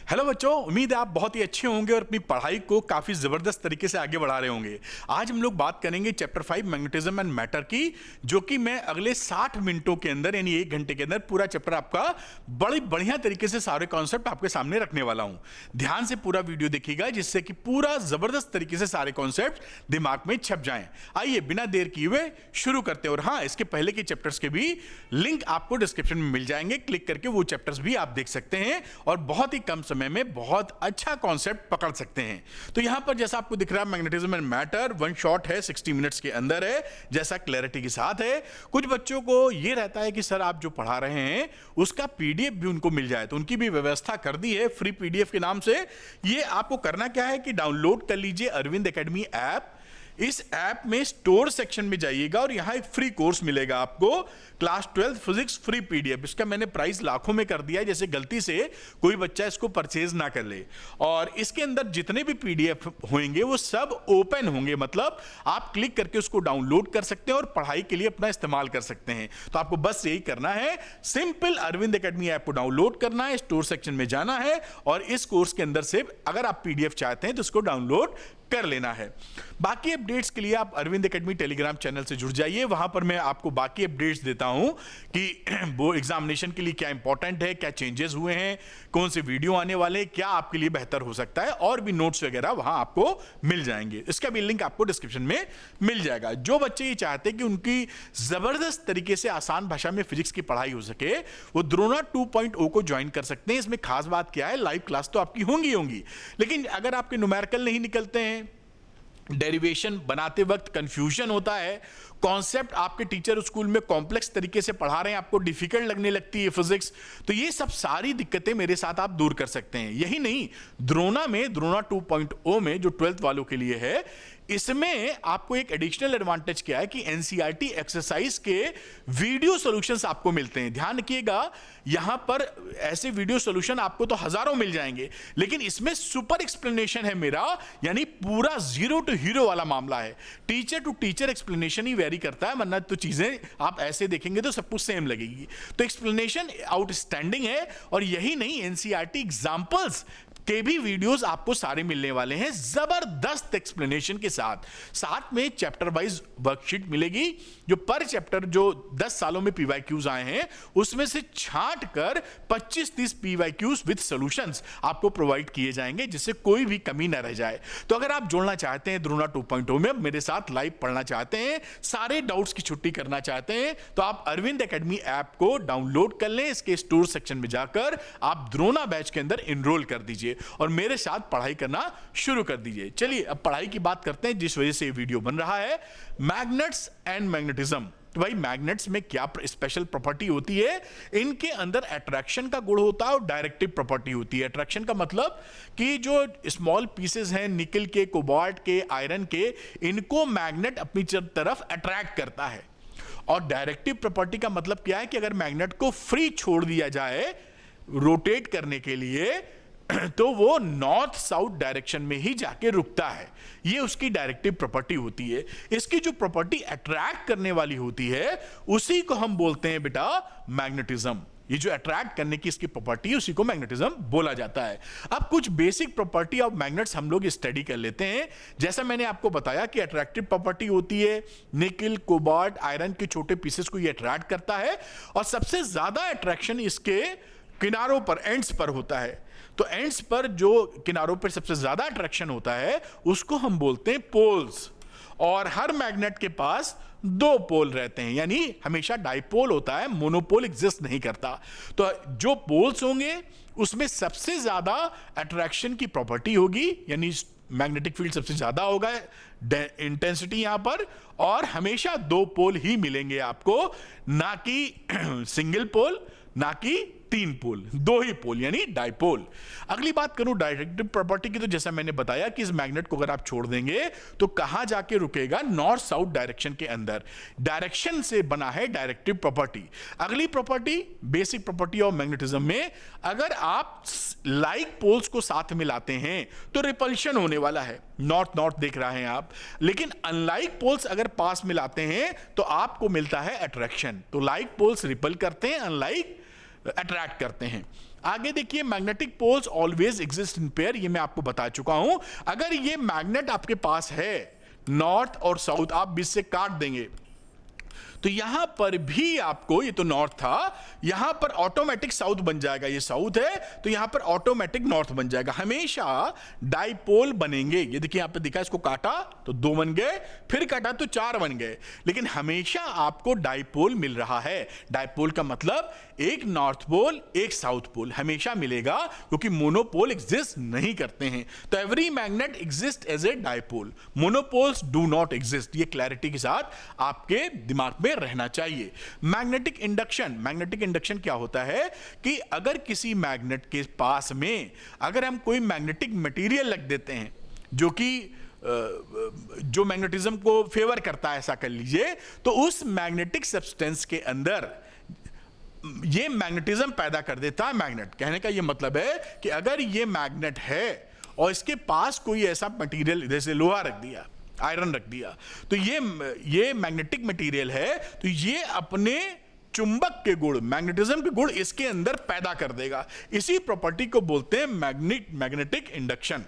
Hello बच्चों, उम्मीद है आप बहुत ही अच्छे होंगे और अपनी पढ़ाई को काफ़ी ज़बरदस्त तरीके से आगे बढ़ा रहे होंगे। आज हम लोग बात करेंगे चैप्टर 5 मैग्नेटिज्म एंड मैटर की, जो कि मैं अगले 60 मिनटों के अंदर यानी 1 घंटे के अंदर पूरा चैप्टर आपका बड़ी बढ़िया तरीके से सारे कॉन्सेप्ट आपके सामने रखने वाला हूँ। ध्यान से पूरा वीडियो देखिएगा जिससे कि पूरा ज़बरदस्त तरीके से सारे कॉन्सेप्ट दिमाग में छप जाएं। आइए बिना देर किए हुए शुरू करते हैं। और हाँ, इसके पहले के चैप्टर्स के भी लिंक आपको डिस्क्रिप्शन में मिल जाएंगे, क्लिक करके वो चैप्टर्स भी आप देख सकते हैं और बहुत ही कम समय में बहुत अच्छा कॉन्सेप्ट पकड़ सकते हैं। तो यहां पर जैसा आपको दिख रहा है, magnetism and matter one shot है, 60 मिनट्स के अंदर है, जैसा क्लैरिटी के साथ है। कुछ बच्चों को यह रहता है कि सर आप जो पढ़ा रहे हैं उसका पीडीएफ भी उनको मिल जाए, तो उनकी भी व्यवस्था कर दी है फ्री पीडीएफ के नाम से। ये आपको करना क्या है कि डाउनलोड कर लीजिए अरविंद एकेडमी ऐप। इस ऐप में स्टोर सेक्शन में जाइएगा और यहां एक फ्री कोर्स मिलेगा आपको, क्लास 12 फिजिक्स फ्री पीडीएफ। इसका मैंने प्राइस लाखों में कर दिया है, जैसे गलती से कोई बच्चा इसको परचेज ना कर ले। और इसके अंदर जितने भी पीडीएफ होंगे वो सब ओपन होंगे, मतलब आप क्लिक करके उसको डाउनलोड कर सकते हैं और पढ़ाई के लिए अपना इस्तेमाल कर सकते हैं। तो आपको बस यही करना है, सिंपल अरविंद एकेडमी ऐप को डाउनलोड करना है, स्टोर सेक्शन में जाना है और इस कोर्स के अंदर से अगर आप पीडीएफ चाहते हैं तो इसको डाउनलोड कर लेना है। बाकी अपडेट्स के लिए आप अरविंद एकेडमी टेलीग्राम चैनल से जुड़ जाइए, वहां पर मैं आपको बाकी अपडेट्स देता हूं कि वो एग्जामिनेशन के लिए क्या इंपॉर्टेंट है, क्या चेंजेस हुए हैं, कौन से वीडियो आने वाले, क्या आपके लिए बेहतर हो सकता है, और भी नोट्स वगैरह वहां आपको मिल जाएंगे। इसका भी लिंक आपको डिस्क्रिप्शन में मिल जाएगा। जो बच्चे ये चाहते हैं कि उनकी जबरदस्त तरीके से आसान भाषा में फिजिक्स की पढ़ाई हो सके, वो द्रोणा 2.0 को ज्वाइन कर सकते हैं। इसमें खास बात क्या है, लाइव क्लास तो आपकी होंगी, लेकिन अगर आपके न्यूमेरिकल नहीं निकलते हैं, डेरिवेशन बनाते वक्त कंफ्यूजन होता है, कॉन्सेप्ट आपके टीचर स्कूल में कॉम्प्लेक्स तरीके से पढ़ा रहे हैं, आपको डिफिकल्ट लगने लगती है फिजिक्स, तो ये सब सारी दिक्कतें मेरे साथ आप दूर कर सकते हैं। यही नहीं, द्रोणा 2.0 में जो 12th वालों के लिए है, इसमें आपको एक एडिशनल एडवांटेज क्या है कि एनसीईआरटी एक्सरसाइज के वीडियो सॉल्यूशंस आपको मिलते हैं। ध्यान रखिएगा, यहां पर ऐसे वीडियो सॉल्यूशन आपको तो हजारों मिल जाएंगे, लेकिन इसमें सुपर एक्सप्लेनेशन है मेरा, यानी पूरा जीरो टू हीरो वाला मामला है। टीचर टू टीचर एक्सप्लेनेशन ही वेरी करता है, वरना तो चीजें आप ऐसे देखेंगे तो सब कुछ सेम लगेगी। तो एक्सप्लेनेशन आउटस्टैंडिंग है। और यही नहीं, एनसीईआरटी एग्जांपल्स के भी वीडियोस आपको सारे मिलने वाले हैं जबरदस्त एक्सप्लेनेशन के साथ में चैप्टर वाइज वर्कशीट मिलेगी, जो पर चैप्टर जो 10 सालों में पीवाईक्यूज आए हैं उसमें से छांट कर 25-30 पीवाईक्यूज विद सॉल्यूशंस आपको प्रोवाइड किए जाएंगे, जिससे कोई भी कमी ना रह जाए। तो अगर आप जुड़ना चाहते हैं द्रोणा 2.0 में, मेरे साथ लाइव पढ़ना चाहते हैं, सारे डाउट्स की छुट्टी करना चाहते हैं, तो आप अरविंद एकेडमी ऐप को डाउनलोड कर लें। इसके स्टोर सेक्शन में जाकर आप द्रोणा बैच के अंदर एनरोल कर दीजिए और मेरे साथ पढ़ाई करना शुरू कर दीजिए। चलिए अब पढ़ाई की बात करते हैं, जिस वजह से ये वीडियो बन रहा है, मैग्नेट्स एंड मैग्नेटिज्म। तो भाई मैग्नेट्स में क्या स्पेशल प्रॉपर्टी होती है? इनके अंदर अट्रैक्शन का गुण होता है और डायरेक्टिव प्रॉपर्टी होती है। अट्रैक्शन का मतलब कि जो स्मॉल पीसेस हैं निकल के, कोबाल्ट के, आयरन के, इनको मैग्नेट अपनी तरफ अट्रैक्ट करता है। और डायरेक्टिव प्रॉपर्टी का मतलब क्या है कि अगर मैग्नेट को फ्री छोड़ दिया जाए रोटेट करने के लिए, तो वो नॉर्थ साउथ डायरेक्शन में ही जाके रुकता है। ये उसकी डायरेक्टिव प्रॉपर्टी होती है। इसकी जो प्रॉपर्टी अट्रैक्ट करने वाली होती है उसी को हम बोलते हैं बेटा मैग्नेटिज्म। ये जो अट्रैक्ट करने की इसकी प्रॉपर्टी है उसी को मैग्नेटिज्म बोला जाता है। अब कुछ बेसिक प्रॉपर्टी ऑफ मैग्नेट्स हम लोग स्टडी कर लेते हैं। जैसा मैंने आपको बताया कि अट्रैक्टिव प्रॉपर्टी होती है, निकल, कोबाल्ट, आयरन के छोटे पीसेस को ये अट्रैक्ट करता है और सबसे ज्यादा अट्रैक्शन इसके किनारों पर, एंड्स पर होता है। तो एंड्स पर जो किनारों पर सबसे ज्यादा अट्रैक्शन होता है उसको हम बोलते हैं पोल्स। और हर मैग्नेट के पास 2 पोल रहते हैं, यानी हमेशा डाइपोल होता है, मोनोपोल एग्जिस्ट नहीं करता। तो जो पोल्स होंगे उसमें सबसे ज्यादा अट्रैक्शन की प्रॉपर्टी होगी, यानी मैग्नेटिक फील्ड सबसे ज्यादा होगा, इंटेंसिटी यहां पर, और हमेशा 2 पोल ही मिलेंगे आपको, ना कि सिंगल पोल, ना कि 3 पोल, 2 ही पोल यानी डाइपोल। अगली बात करूं डायरेक्टिव प्रॉपर्टी की, तो जैसा मैंने बताया कि इस मैग्नेट को अगर आप छोड़ देंगे तो कहां जाके रुकेगा? नॉर्थ साउथ डायरेक्शन के अंदर। डायरेक्शन से बना है डायरेक्टिव प्रॉपर्टी। अगली property, basic property of magnetism में, अगर आप लाइक पोल्स को साथ में लाते हैं तो रिपल्शन होने वाला है। नॉर्थ नॉर्थ देख रहे हैं आप, लेकिन अनलाइक पोल्स अगर पास में लाते हैं तो आपको मिलता है अट्रैक्शन। तो लाइक पोल्स रिपल करते हैं, अनलाइक अट्रैक्ट करते हैं। आगे देखिए, magnetic poles always exist in pair, ये मैं आपको बता चुका हूं। अगर ये मैग्नेट आपके पास है नॉर्थ और साउथ, आप बीच से काट देंगे तो यहां पर भी आपको, ये तो नॉर्थ था, यहां पर ऑटोमेटिक साउथ बन जाएगा। ये साउथ है तो यहां पर ऑटोमेटिक नॉर्थ बन जाएगा। हमेशा डाइपोल बनेंगे। ये देखिए यहां पे दिखा, इसको काटा तो 2 बन गए, फिर काटा तो 4 बन गए, लेकिन हमेशा आपको डाइपोल मिल रहा है। डाइपोल का मतलब एक नॉर्थ पोल एक साउथ पोल हमेशा मिलेगा, क्योंकि मोनोपोल एग्जिस्ट नहीं करते हैं। तो every magnet exist as a dipole, monopoles do not exist. ये क्लैरिटी के साथ आपके दिमाग में रहना चाहिए। मैग्नेटिक इंडक्शन, मैग्नेटिक इंडक्शन क्या होता है कि अगर किसी मैग्नेट के पास में अगर हम कोई मैग्नेटिक मटेरियल रख देते हैं जो कि जो मैग्नेटिज्म को फेवर करता है, ऐसा कर लीजिए, तो उस मैग्नेटिक सब्सटेंस के अंदर ये मैग्नेटिज्म पैदा कर देता है मैग्नेट। कहने का ये मतलब है कि अगर ये मैग्नेट है और इसके पास कोई ऐसा मटेरियल, जैसे लोहा रख दिया, आयरन रख दिया, तो ये मैग्नेटिक मटेरियल है, तो ये अपने चुंबक के गुण, मैग्नेटिज्म के गुण इसके अंदर पैदा कर देगा। इसी प्रॉपर्टी को बोलते हैं मैग्नेटिक इंडक्शन।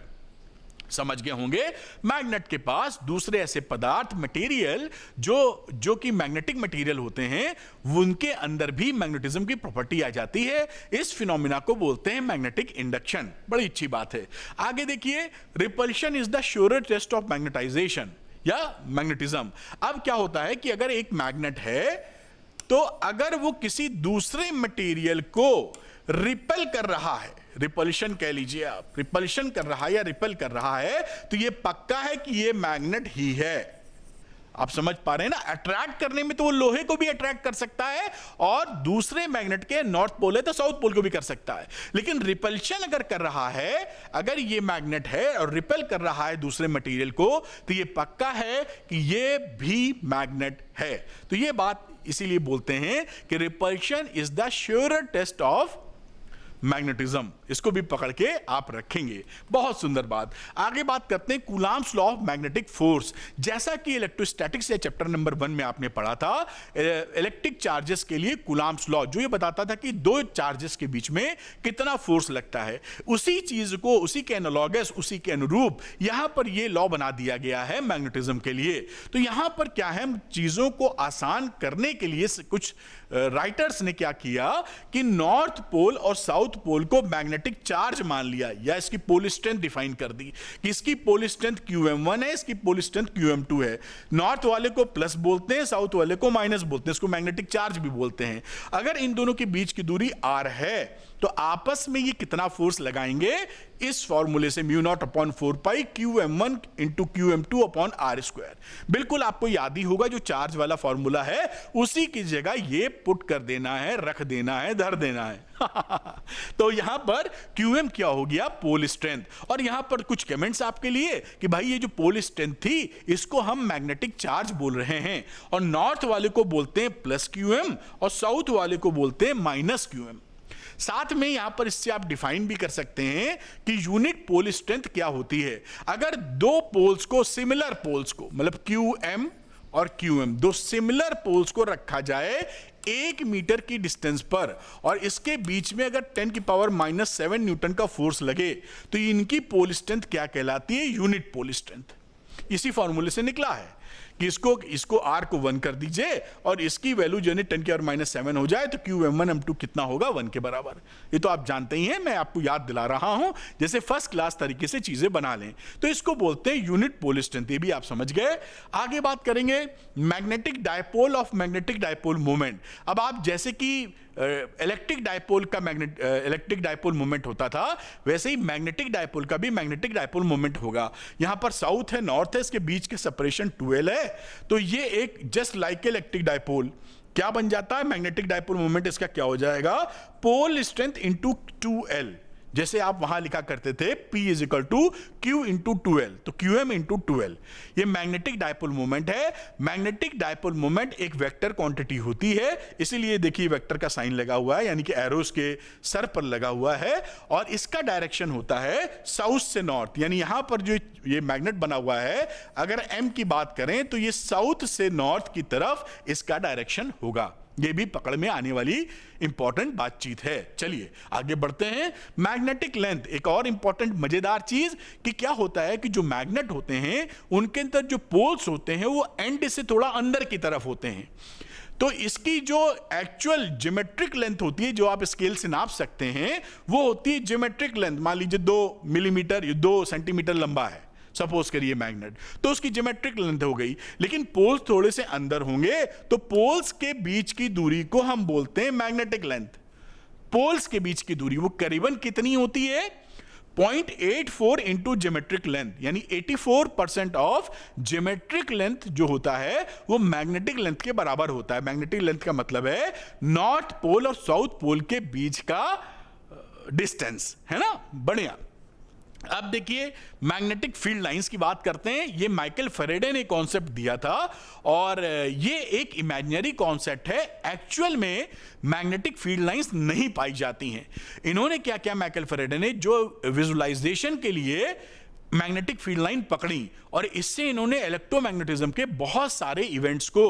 समझ गए होंगे। मैग्नेट के पास दूसरे ऐसे पदार्थ, मटेरियल जो कि मैग्नेटिक मटेरियल होते हैं, उनके अंदर भी मैग्नेटिज्म की प्रॉपर्टी आ जाती है। इस फिनोमिना को बोलते हैं मैग्नेटिक इंडक्शन। बड़ी अच्छी बात है। आगे देखिए, repulsion is the sure test of magnetization या मैग्नेटिज्म। अब क्या होता है कि अगर एक मैग्नेट है तो अगर वो किसी दूसरे मटेरियल को रिपेल कर रहा है, रिपल्शन कह लीजिए आप, रिपल्शन कर रहा है या रिपेल कर रहा है, तो ये पक्का है कि ये मैग्नेट ही है। आप समझ पा रहे हैं ना। अट्रैक्ट करने में तो वो लोहे को भी अट्रैक्ट कर सकता है और दूसरे मैग्नेट के नॉर्थ पोल है तो साउथ पोल को भी कर सकता है, लेकिन रिपल्शन अगर कर रहा है, अगर ये मैग्नेट है और रिपेल कर रहा है दूसरे मटेरियल को, तो ये पक्का है कि ये भी मैग्नेट है। तो ये बात इसीलिए बोलते हैं कि repulsion is the sure test of magnetism. इसको भी पकड़ के आप रखेंगे। बहुत सुंदर बात। आगे बात करते हैं coulombs law of magnetic force. जैसा कि इलेक्ट्रोस्टैटिक्स या चैप्टर नंबर 1 में आपने पढ़ा था, इलेक्ट्रिक चार्जेस के लिए कूलाम्स लॉ जो ये बताता था कि 2 चार्जेस के बीच में कितना फोर्स लगता है, उसी चीज को, उसी के एनालॉगस, उसी के अनुरूप यहां पर ये लॉ बना दिया गया है मैग्नेटिज्म के लिए। तो यहां पर क्या है, चीजों को आसान करने के लिए कुछ राइटर्स ने क्या किया कि नॉर्थ पोल और साउथ पोल को मैग्नेटिक चार्ज मान लिया, या इसकी पोल स्ट्रेंथ डिफाइन कर दी कि इसकी पोल स्ट्रेंथ QM1 है, इसकी पोल स्ट्रेंथ QM2 है। नॉर्थ वाले को प्लस बोलते हैं, साउथ वाले को माइनस बोलते हैं, इसको मैग्नेटिक चार्ज भी बोलते हैं। अगर इन दोनों के बीच की दूरी R है तो आपस में ये कितना फोर्स लगाएंगे, इस फॉर्मूले से μ0/4π QM1 × QM2 / R²। बिल्कुल आपको याद ही होगा, जो चार्ज वाला फॉर्मूला है उसी की जगह ये पुट कर देना है, रख देना है, धर देना है। तो यहां पर QM क्या हो गया, पोल स्ट्रेंथ। और यहां पर कुछ कमेंट्स आपके लिए कि भाई ये जो पोल स्ट्रेंथ थी इसको हम मैग्नेटिक चार्ज बोल रहे हैं, और नॉर्थ वाले को बोलते हैं +QM और साउथ वाले को बोलते हैं -QM। साथ में यहां पर इससे आप डिफाइन भी कर सकते हैं कि यूनिट पोल स्ट्रेंथ क्या होती है। अगर 2 पोल्स को, सिमिलर पोल्स को, मतलब QM और QM, 2 सिमिलर पोल्स को रखा जाए 1 मीटर की डिस्टेंस पर, और इसके बीच में अगर 10⁻⁻7 न्यूटन का फोर्स लगे, तो इनकी पोल स्ट्रेंथ क्या कहलाती है, यूनिट पोल स्ट्रेंथ। इसी फॉर्मूले से निकला है कि इसको R को 1 कर दीजिए और इसकी वैल्यू जो है 10⁻⁻7 हो जाए, तो QM1M2 कितना होगा, 1 के बराबर। ये तो आप जानते ही हैं, मैं आपको याद दिला रहा हूं, जैसे फर्स्ट क्लास तरीके से चीजें बना लें। तो इसको बोलते हैं यूनिट पोल स्ट्रेंथ, ये भी आप समझ गए। आगे बात करेंगे magnetic dipole of magnetic dipole moment. अब आप जैसे कि इलेक्ट्रिक डायपोल मोमेंट होता था, वैसे ही मैग्नेटिक डायपोल का भी मैग्नेटिक डायपोल मोमेंट होगा। यहां पर साउथ है, नॉर्थ है, इसके बीच के सेपरेशन 12 है, तो ये एक जस्ट लाइक इलेक्ट्रिक डायपोल क्या बन जाता है, मैग्नेटिक डायपोल मोमेंट इसका क्या हो जाएगा, पोल स्ट्रेंथ इंटू 2L। जैसे आप वहां लिखा करते थे P = Q × 2L, तो QM × 2L। ये मैग्नेटिक डायपोल मोमेंट है। मैग्नेटिक डायपोल मोमेंट एक वेक्टर क्वांटिटी होती है, इसीलिए देखिए वेक्टर का साइन लगा हुआ है, यानी कि एरोस के सर पर लगा हुआ है, और इसका डायरेक्शन होता है साउथ से नॉर्थ। यानी यहां पर जो ये मैग्नेट बना हुआ है, अगर M की बात करें तो ये साउथ से नॉर्थ की तरफ इसका डायरेक्शन होगा। ये भी पकड़ में आने वाली इंपॉर्टेंट बातचीत है। चलिए आगे बढ़ते हैं। मैग्नेटिक लेंथ, एक और इंपॉर्टेंट मजेदार चीज कि क्या होता है कि जो मैग्नेट होते हैं उनके अंदर जो पोल्स होते हैं वो एंड से थोड़ा अंदर की तरफ होते हैं। तो इसकी जो एक्चुअल ज्योमेट्रिक लेंथ होती है, जो आप स्केल से नाप सकते हैं, वो होती है ज्योमेट्रिक लेंथ। मान लीजिए 2 मिलीमीटर या 2 सेंटीमीटर लंबा है सपोज करिए मैग्नेट, तो उसकी ज्योमेट्रिक लेंथ हो गई। लेकिन पोल्स थोड़े से अंदर होंगे तो पोल्स के बीच की दूरी को हम बोलते हैं मैग्नेटिक लेंथ। पोल्स के बीच की दूरी वो करीबन कितनी होती है? 0.84 इंटू ज्योमेट्रिक लेंथ, यानी 84% ऑफ ज्योमेट्रिक लेंथ जो होता है वो मैग्नेटिक लेंथ के बराबर होता है। मैग्नेटिक लेंथ का मतलब है नॉर्थ पोल और साउथ पोल के बीच का डिस्टेंस, है ना। बढ़िया। अब देखिए मैग्नेटिक फील्ड लाइंस की बात करते हैं। ये माइकल फैराडे ने कॉन्सेप्ट दिया था और ये एक इमेजिनरी कॉन्सेप्ट है। एक्चुअल में मैग्नेटिक फील्ड लाइंस नहीं पाई जाती हैं। इन्होंने क्या किया, माइकल फैराडे ने जो विजुअलाइजेशन के लिए मैग्नेटिक फील्ड लाइन पकड़ी और इससे इन्होंने इलेक्ट्रोमैग्नेटिज्म के बहुत सारे इवेंट्स को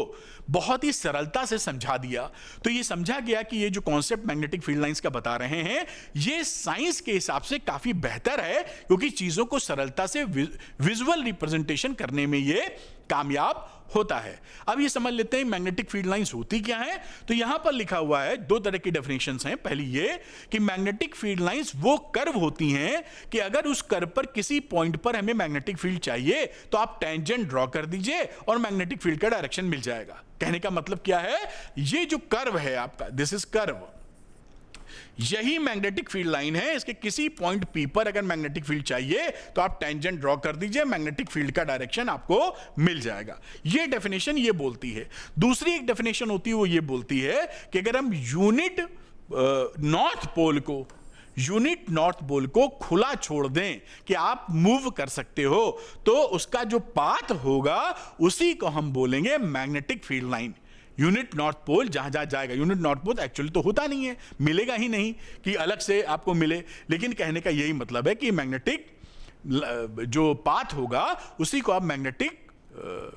बहुत ही सरलता से समझा दिया। तो ये समझा गया कि ये जो कॉन्सेप्ट मैग्नेटिक फील्ड लाइंस का बता रहे हैं ये साइंस के हिसाब से काफी बेहतर है, क्योंकि चीजों को सरलता से विजुअल रिप्रेजेंटेशन करने में ये कामयाब होता है। अब ये समझ लेते हैं मैग्नेटिक फील्ड लाइंस होती क्या है। तो यहां पर लिखा हुआ है, 2 तरह की डेफिनेशंस हैं। पहली ये कि मैग्नेटिक फील्ड लाइंस वो कर्व होती हैं कि अगर उस कर्व पर किसी पॉइंट पर हमें मैग्नेटिक फील्ड चाहिए तो आप टेंजेंट ड्रॉ कर दीजिए और मैग्नेटिक फील्ड का डायरेक्शन मिल जाएगा। कहने का मतलब क्या है, ये जो कर्व है आपका, दिस इज कर्व, यही मैग्नेटिक फील्ड लाइन है। इसके किसी पॉइंट पी पर अगर मैग्नेटिक फील्ड चाहिए तो आप टेंजेंट ड्रॉ कर दीजिए, मैग्नेटिक फील्ड का डायरेक्शन आपको मिल जाएगा। ये डेफिनेशन ये बोलती है। दूसरी एक डेफिनेशन होती है वो ये बोलती है कि अगर हम यूनिट नॉर्थ पोल को खुला छोड़ दें कि आप मूव कर सकते हो, तो उसका जो पाथ होगा उसी को हम बोलेंगे magnetic field line. Unit north pole जहां जहां जाएगा, यूनिट नॉर्थ पोल एक्चुअली तो होता नहीं है, मिलेगा ही नहीं कि अलग से आपको मिले, लेकिन कहने का यही मतलब है कि मैग्नेटिक जो पाथ होगा उसी को आप मैग्नेटिक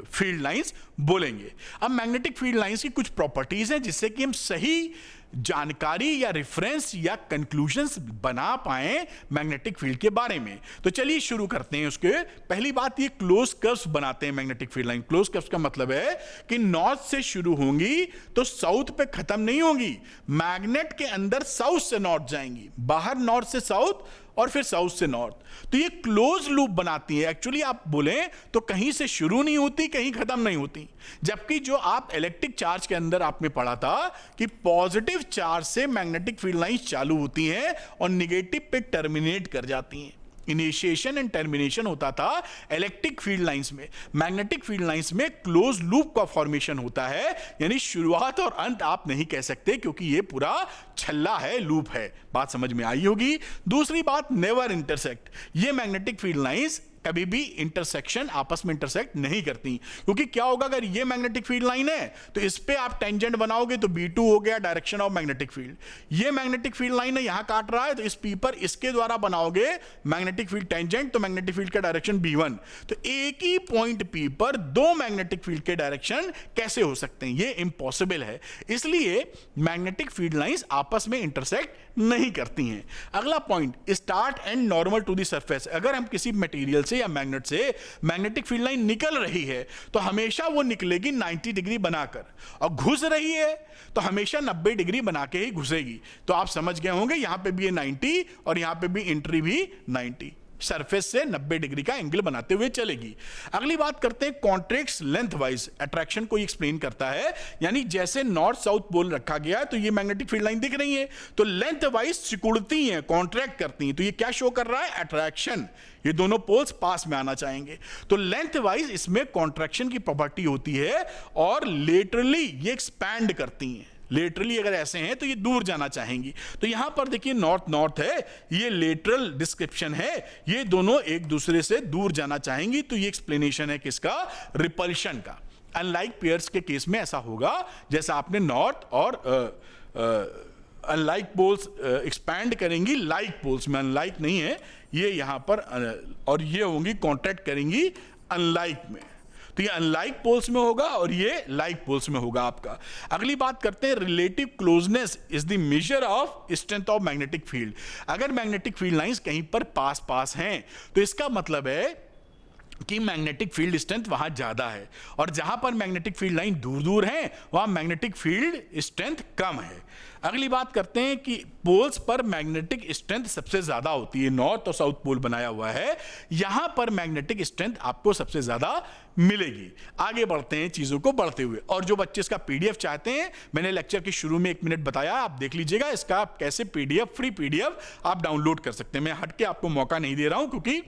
फील्ड लाइंस बोलेंगे। अब मैग्नेटिक फील्ड लाइंस की कुछ प्रॉपर्टीज हैं जिससे कि हम सही जानकारी या रेफरेंस या कंक्लूजन्स बना पाए मैग्नेटिक फील्ड के बारे में। तो चलिए शुरू करते हैं उसके। पहली बात, ये क्लोज कर्व्स बनाते हैं magnetic field line. Close curves का मतलब है कि नॉर्थ से शुरू होंगी तो साउथ पे खत्म नहीं होंगी, मैग्नेट के अंदर साउथ से नॉर्थ जाएंगी, बाहर नॉर्थ से साउथ और फिर साउथ से नॉर्थ। तो ये क्लोज लूप बनाती है। एक्चुअली आप बोलें तो कहीं से शुरू नहीं होती, कहीं खत्म नहीं होती। जबकि जो आप इलेक्ट्रिक चार्ज के अंदर आपने पढ़ा था कि पॉजिटिव चार्ज से मैग्नेटिक फील्ड लाइंस चालू होती हैं और नेगेटिव पे टर्मिनेट कर जाती हैं। इनिशिएशन एंड टर्मिनेशन होता था इलेक्ट्रिक फील्ड लाइंस में। मैग्नेटिक फील्ड लाइंस में क्लोज लूप का फॉर्मेशन होता है, यानी शुरुआत और अंत आप नहीं कह सकते क्योंकि ये पूरा छल्ला है, लूप है। बात समझ में आई होगी। दूसरी बात, नेवर इंटरसेक्ट। ये मैग्नेटिक फील्ड लाइंस कभी भी इंटरसेक्शन, आपस में इंटरसेक्ट नहीं करती, क्योंकि क्या होगा, अगर ये मैग्नेटिक फील्ड लाइन है तो इस पे आप टेंजेंट बनाओगे तो B2 हो गया डायरेक्शन ऑफ मैग्नेटिक फील्ड। ये मैग्नेटिक फील्ड लाइन है, यहां काट रहा है, तो इस P पर इसके द्वारा बनाओगे मैग्नेटिक फील्ड टेंजेंट, तो मैग्नेटिक फील्ड का डायरेक्शन B1। तो एक ही पॉइंट P पर 2 मैग्नेटिक फील्ड के डायरेक्शन कैसे हो सकते हैं, ये इंपॉसिबल है। इसलिए मैग्नेटिक फील्ड लाइंस आपस में इंटरसेक्ट नहीं करती हैं। अगला point, start and normal to the surface. अगर हम किसी मटेरियल से या मैग्नेट से मैग्नेटिक फील्ड लाइन निकल रही है तो हमेशा वो निकलेगी 90 डिग्री बनाकर, और घुस रही है तो हमेशा 90 डिग्री बना के ही घुसेगी। तो आप समझ गए होंगे यहां पे भी 90 और यहां पे भी एंट्री भी 90, सरफेस से 90 डिग्री का एंगल बनाते हुए चलेगी। अगली बात करते हैं कॉन्ट्रैक्ट्स लेंथ वाइज। अट्रैक्शन को एक्सप्लेन करता है, यानी जैसे नॉर्थ साउथ पोल रखा गया है तो ये मैग्नेटिक फील्ड लाइन दिख रही है तो लेंथ वाइज सिकुड़ती हैं, कॉन्ट्रैक्ट करती हैं। तो ये क्या शो कर रहा है, अट्रैक्शन। ये दोनों पोल्स पास में आना चाहेंगे तो लेंथ वाइज इसमें कॉन्ट्रैक्शन की प्रॉपर्टी होती है, और लेटरली ये एक्सपैंड करती हैं। लेटरली अगर ऐसे हैं तो ये दूर जाना चाहेंगी। तो यहां पर देखिए नॉर्थ नॉर्थ है, ये लेटरल डिस्क्रिप्शन है, ये दोनों एक दूसरे से दूर जाना चाहेंगी। तो ये एक्सप्लेनेशन है किसका, रिपल्शन का। अनलाइक पेयर्स के केस में ऐसा होगा जैसा आपने नॉर्थ और अनलाइक पोल्स एक्सपैंड करेंगी लाइक पोल्स में, अनलाइक नहीं है ये यहां पर, और ये होंगी कॉन्ट्रैक्ट करेंगी अनलाइक में। तो ये अनलाइक पोल्स में होगा और ये लाइक पोल्स में होगा आपका। अगली बात करते हैं, relative closeness is the measure of strength of magnetic field. अगर मैग्नेटिक फील्ड लाइंस कहीं पर पास पास हैं तो इसका मतलब है कि मैग्नेटिक फील्ड स्ट्रेंथ वहां ज्यादा है, और जहां पर मैग्नेटिक फील्ड लाइन दूर दूर है वहां मैग्नेटिक फील्ड स्ट्रेंथ कम है। अगली बात करते हैं कि पोल्स पर मैग्नेटिक स्ट्रेंथ सबसे ज्यादा होती है। नॉर्थ और साउथ पोल बनाया हुआ है, यहां पर मैग्नेटिक स्ट्रेंथ आपको सबसे ज्यादा मिलेगी। आगे बढ़ते हैं चीजों को बढ़ते हुए, और जो बच्चे इसका पीडीएफ चाहते हैं, मैंने लेक्चर के शुरू में 1 मिनट बताया, आप देख लीजिएगा इसका आप कैसे पीडीएफ, फ्री पीडीएफ आप डाउनलोड कर सकते हैं। मैं हटके आपको मौका नहीं दे रहा हूं, क्योंकि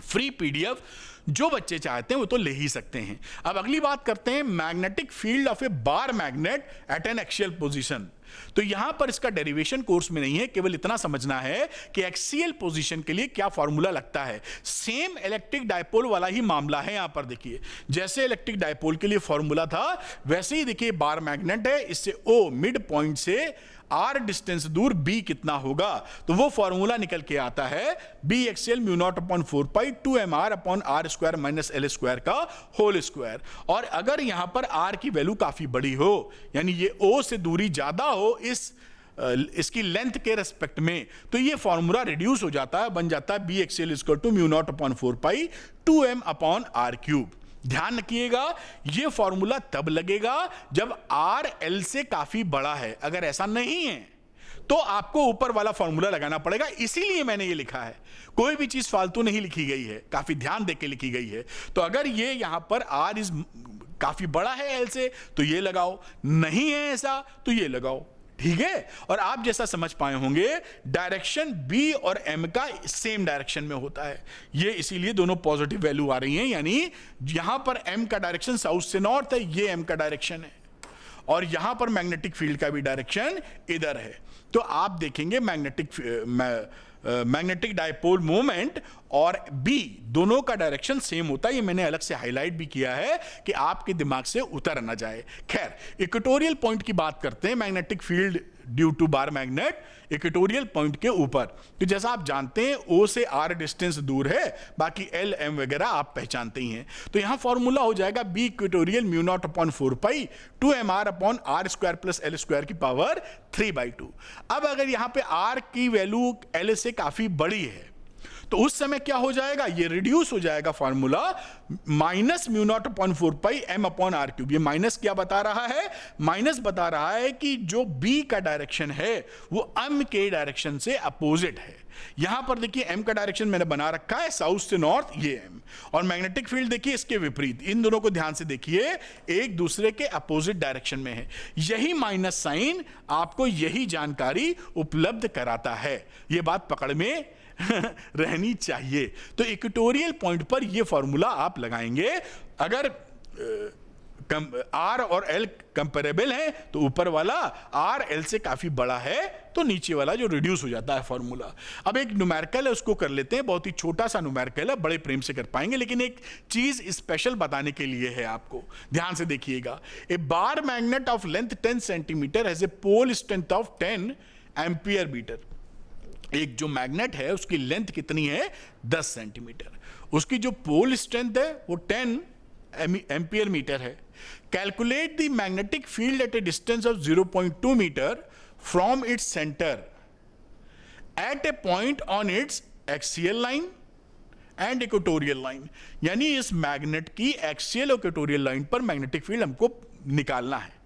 फ्री पीडीएफ जो बच्चे चाहते हैं वो तो ले ही सकते हैं। अब अगली बात करते हैं, magnetic field of a bar magnet at an axial position. तो यहां पर इसका डेरिवेशन कोर्स में नहीं है, केवल इतना समझना है कि एक्सियल पोजीशन के लिए क्या फॉर्मूला लगता है। सेम इलेक्ट्रिक डायपोल वाला ही मामला है। यहां पर देखिए, जैसे इलेक्ट्रिक डायपोल के लिए फॉर्मूला था वैसे ही देखिए बार मैग्नेट है, इससे ओ मिड पॉइंट से आर डिस्टेंस दूर बी कितना होगा, तो वो फॉर्मूला निकल के आता है B axial mu naught upon 4 pi 2 mr upon r square minus l square का होल स्क्वायर। और अगर यहां पर आर की वैल्यू काफी बड़ी हो, यानी ये ओ से दूरी ज्यादा हो इसकी लेंथ के रेस्पेक्ट में, तो ये फॉर्मूला रिड्यूस हो जाता है, बन जाता है B axial equal to mu naught upon 4 pi 2m upon r cube. ध्यान रखिएगा, यह फॉर्मूला तब लगेगा जब आर एल से काफी बड़ा है। अगर ऐसा नहीं है तो आपको ऊपर वाला फॉर्मूला लगाना पड़ेगा, इसीलिए मैंने ये लिखा है। कोई भी चीज फालतू नहीं लिखी गई है, काफी ध्यान देके लिखी गई है। तो अगर ये यहां पर आर इज काफी बड़ा है एल से तो ये लगाओ, नहीं है ऐसा तो ये लगाओ, ठीक है। और आप जैसा समझ पाए होंगे, डायरेक्शन बी और एम का सेम डायरेक्शन में होता है, ये इसीलिए दोनों पॉजिटिव वैल्यू आ रही हैं। यानी यहां पर एम का डायरेक्शन साउथ से नॉर्थ है, ये एम का डायरेक्शन है, और यहां पर मैग्नेटिक फील्ड का भी डायरेक्शन इधर है। तो आप देखेंगे मैग्नेटिक डायपोल मोमेंट और बी दोनों का डायरेक्शन सेम होता है। ये मैंने अलग से हाईलाइट भी किया है कि आपके दिमाग से उतर ना जाए। खैर, इक्वेटोरियल पॉइंट की बात करते हैं, magnetic field due to bar magnet equatorial point के ऊपर। तो जैसा आप जानते हैं ओ से आर डिस्टेंस दूर है, बाकी एल एम वगैरह आप पहचानते ही हैं। तो यहां फॉर्मूला हो जाएगा B equatorial mu naught upon 4 pi 2 mr upon r square plus l square की पावर 3/2। अब अगर यहां पे आर की वैल्यू एल से काफी बड़ी है तो उस समय क्या हो जाएगा, ये रिड्यूस हो जाएगा formula minus mu naught upon 4 pi M upon r cube. ये माइनस क्या बता रहा है, माइनस बता रहा है कि जो बी का डायरेक्शन है वो एम के डायरेक्शन से अपोजिट है। यहां पर देखिए एम का डायरेक्शन मैंने बना रखा है साउथ से नॉर्थ, ये एम, और मैग्नेटिक फील्ड देखिए इसके विपरीत। इन दोनों को ध्यान से देखिए, एक दूसरे के अपोजिट डायरेक्शन में है। यही माइनस साइन आपको यही जानकारी उपलब्ध कराता है, ये बात पकड़ में रहनी चाहिए। तो इक्वेटोरियल पॉइंट पर यह फॉर्मूला आप लगाएंगे। अगर आर और एल कंपेरेबल है तो ऊपर वाला आर एल से काफी बड़ा है तो नीचे वाला जो रिड्यूस हो जाता है फॉर्मूला। अब एक न्यूमेरिकल है, उसको कर लेते हैं। बहुत ही छोटा सा न्यूमेरिकल है, बड़े प्रेम से कर पाएंगे, लेकिन एक चीज स्पेशल बताने के लिए है आपको, ध्यान से देखिएगा। A bar magnet of length 10 centimetre has a pole strength of 10 ampere metre. एक जो मैग्नेट है उसकी लेंथ कितनी है, 10 सेंटीमीटर, उसकी जो पोल स्ट्रेंथ है वो 10 एम्पियर मीटर है। Calculate the magnetic field at a distance of 0.2 metre from its centre at a point on its axial line and equatorial line. यानी इस मैग्नेट की एक्सियल और इक्वेटोरियल लाइन पर मैग्नेटिक फील्ड हमको निकालना है,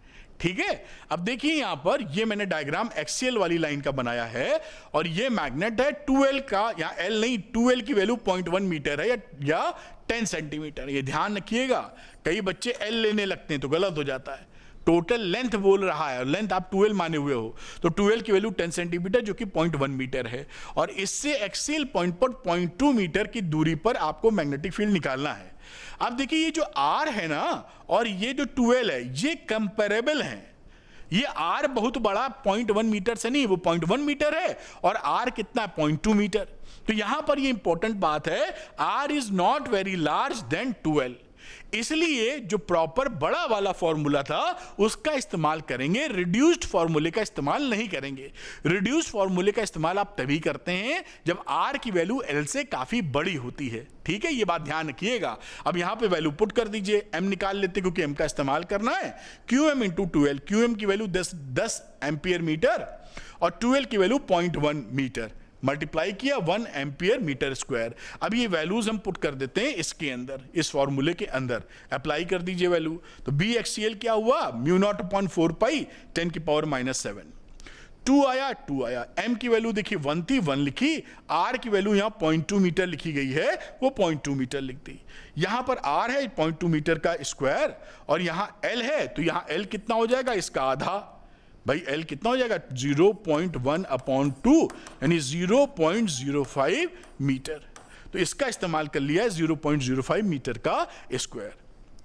ठीक है। अब देखिए यहां पर ये मैंने डायग्राम एक्सियल वाली लाइन का बनाया है, और ये मैग्नेट है 2L का, यहां L नहीं, 2L की वैल्यू 0.1 मीटर है या 10 सेंटीमीटर। ये ध्यान रखिएगा, कई बच्चे L लेने लगते हैं तो गलत हो जाता है। टोटल लेंथ बोल रहा है और लेंथ आप 2L माने हुए हो, तो 2L की वैल्यू 10 सेंटीमीटर जो कि 0.1 मीटर है, और इससे एक्सियल पॉइंट पर 0.2 मीटर की दूरी पर आपको मैग्नेटिक फील्ड निकालना है। अब देखिए ये जो R है ना और ये जो 2L है ये कंपेरेबल है। ये R बहुत बड़ा 0.1 मीटर से नहीं, वो 0.1 मीटर है, और R कितना, 0.2 मीटर। तो यहां पर ये इंपॉर्टेंट बात है, R is not very large then 2L। इसलिए जो प्रॉपर बड़ा वाला फॉर्मूला था उसका इस्तेमाल करेंगे, रिड्यूस्ड फॉर्मूले का इस्तेमाल नहीं करेंगे। रिड्यूस्ड फॉर्मूले का इस्तेमाल आप तभी करते हैं जब r की वैल्यू l से काफी बड़ी होती है। ठीक है, ये बात ध्यान रखिएगा। अब यहां पे वैल्यू पुट कर दीजिए, m निकाल लेते क्योंकि m का इस्तेमाल करना है। QM इंटू 2L, QM की वैल्यू 10 एम्पियर मीटर और 2L की वैल्यू 0.1 मीटर, मल्टीप्लाई किया 1 एम्पियर मीटर स्क्वायर। अब ये वैल्यूज हम पुट कर देते हैं इसके अंदर, इस फॉर्मूले के अंदर अप्लाई कर दीजिए वैल्यू। तो BHCl क्या हुआ, μ0/4 पाई 10⁻⁷। 2 आया, m की वैल्यू देखिए 1 थी, 1 लिखी, r की वैल्यू यहां 0.2 मीटर लिखी गई है, वो 0.2 मीटर लिख दी। यहां पर r है 0.2 मीटर का स्क्वायर और यहां l है, तो यहां l कितना हो जाएगा, इसका आधा। भाई l कितना हो जाएगा, 0.1/2 यानी 0.05 मीटर। तो इसका इस्तेमाल कर लिया है 0.05 मीटर का स्क्वायर।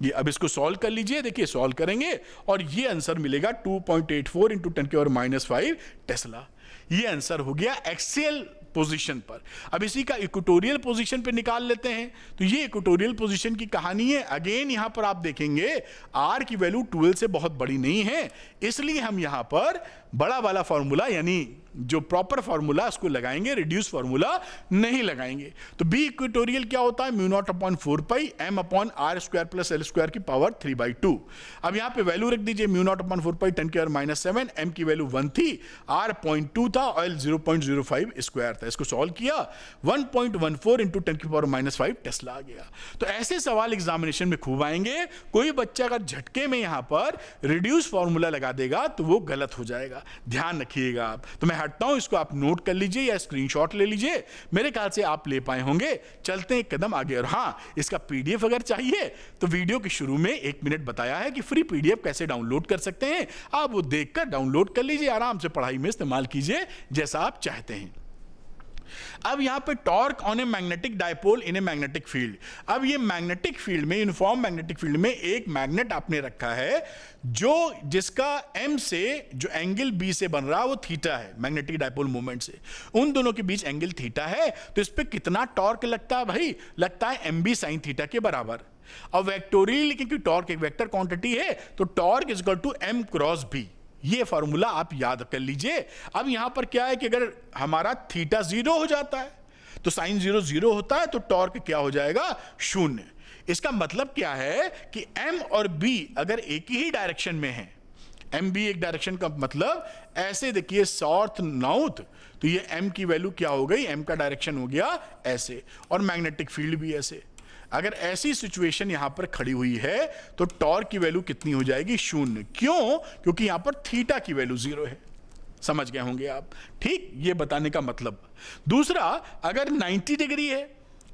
ये अब इसको सॉल्व कर लीजिए, देखिए सॉल्व करेंगे और ये आंसर मिलेगा 2.84 इंटू 10⁻⁵ टेस्ला। ये आंसर हो गया एक्सियल पोजीशन पर। अब इसी का इक्वेटोरियल पोजीशन पे निकाल लेते हैं। तो ये इक्वेटोरियल पोजीशन की कहानी है। अगेन यहां पर आप देखेंगे r की वैल्यू 12 से बहुत बड़ी नहीं है, इसलिए हम यहां पर बड़ा वाला फॉर्मूला यानी जो प्रॉपर फॉर्मूला उसको लगाएंगे, रिड्यूस फॉर्मूला नहीं लगाएंगे। तो बी इक्वेटोरियल क्या होता है, μ0/4 पाई m/r² प्लस l² की पावर 3/2। अब यहां पे वैल्यू रख दीजिए, μ0/4 पाई 10⁻⁷, m की वैल्यू 1 थी, r 0.2 था और l 0.05 स्क्वायर था। इसको सॉल्व किया, 1.14 इंटू 10⁻⁵ टेस्ला आ गया। तो ऐसे सवाल एग्जामिनेशन में खूब आएंगे। कोई बच्चा अगर झटके में यहां पर रिड्यूस फॉर्मूला लगा देगा तो वो गलत हो जाएगा, ध्यान रखिएगा आप। तो मैं हटता हूं, इसको आप नोट कर लीजिए या स्क्रीनशॉट ले लीजिए, मेरे ख्याल से आप ले पाए होंगे। चलते हैं एक कदम आगे। और हां, इसका पीडीएफ अगर चाहिए तो वीडियो के शुरू में 1 मिनट बताया है कि फ्री पीडीएफ कैसे डाउनलोड कर सकते हैं। आप वो देखकर डाउनलोड कर लीजिए, आराम से पढ़ाई में इस्तेमाल कीजिए जैसा आप चाहते हैं। अब यहां पे torque on a magnetic dipole in a magnetic field. अब ये मैग्नेटिक फील्ड में, यूनिफॉर्म मैग्नेटिक फील्ड में एक मैग्नेट आपने रखा है जो जिसका m से जो एंगल b से बन रहा है वो थीटा है, मैग्नेटिक डायपोल मोमेंट से उन दोनों के बीच एंगल थीटा है। तो इस पे कितना टॉर्क लगता है भाई, लगता है mb sin थीटा के बराबर। और वेक्टोरियल क्योंकि टॉर्क एक वेक्टर क्वांटिटी है तो torque is equal to m cross b। ये फॉर्मूला आप याद कर लीजिए। अब यहां पर क्या है कि अगर हमारा थीटा 0 हो जाता है तो साइन 0 0 होता है, तो टॉर्क क्या हो जाएगा, 0। इसका मतलब क्या है कि m और b अगर एक ही डायरेक्शन में है, m b एक डायरेक्शन का मतलब ऐसे देखिए साउथ नॉर्थ, तो ये m की वैल्यू क्या हो गई, m का डायरेक्शन हो गया ऐसे, और मैग्नेटिक फील्ड भी ऐसे। अगर ऐसी सिचुएशन यहां पर खड़ी हुई है तो टॉर्क की वैल्यू कितनी हो जाएगी, 0। क्यों, क्योंकि यहां पर थीटा की वैल्यू 0 है। समझ गए होंगे आप, ठीक, ये बताने का मतलब। दूसरा, अगर 90 डिग्री है,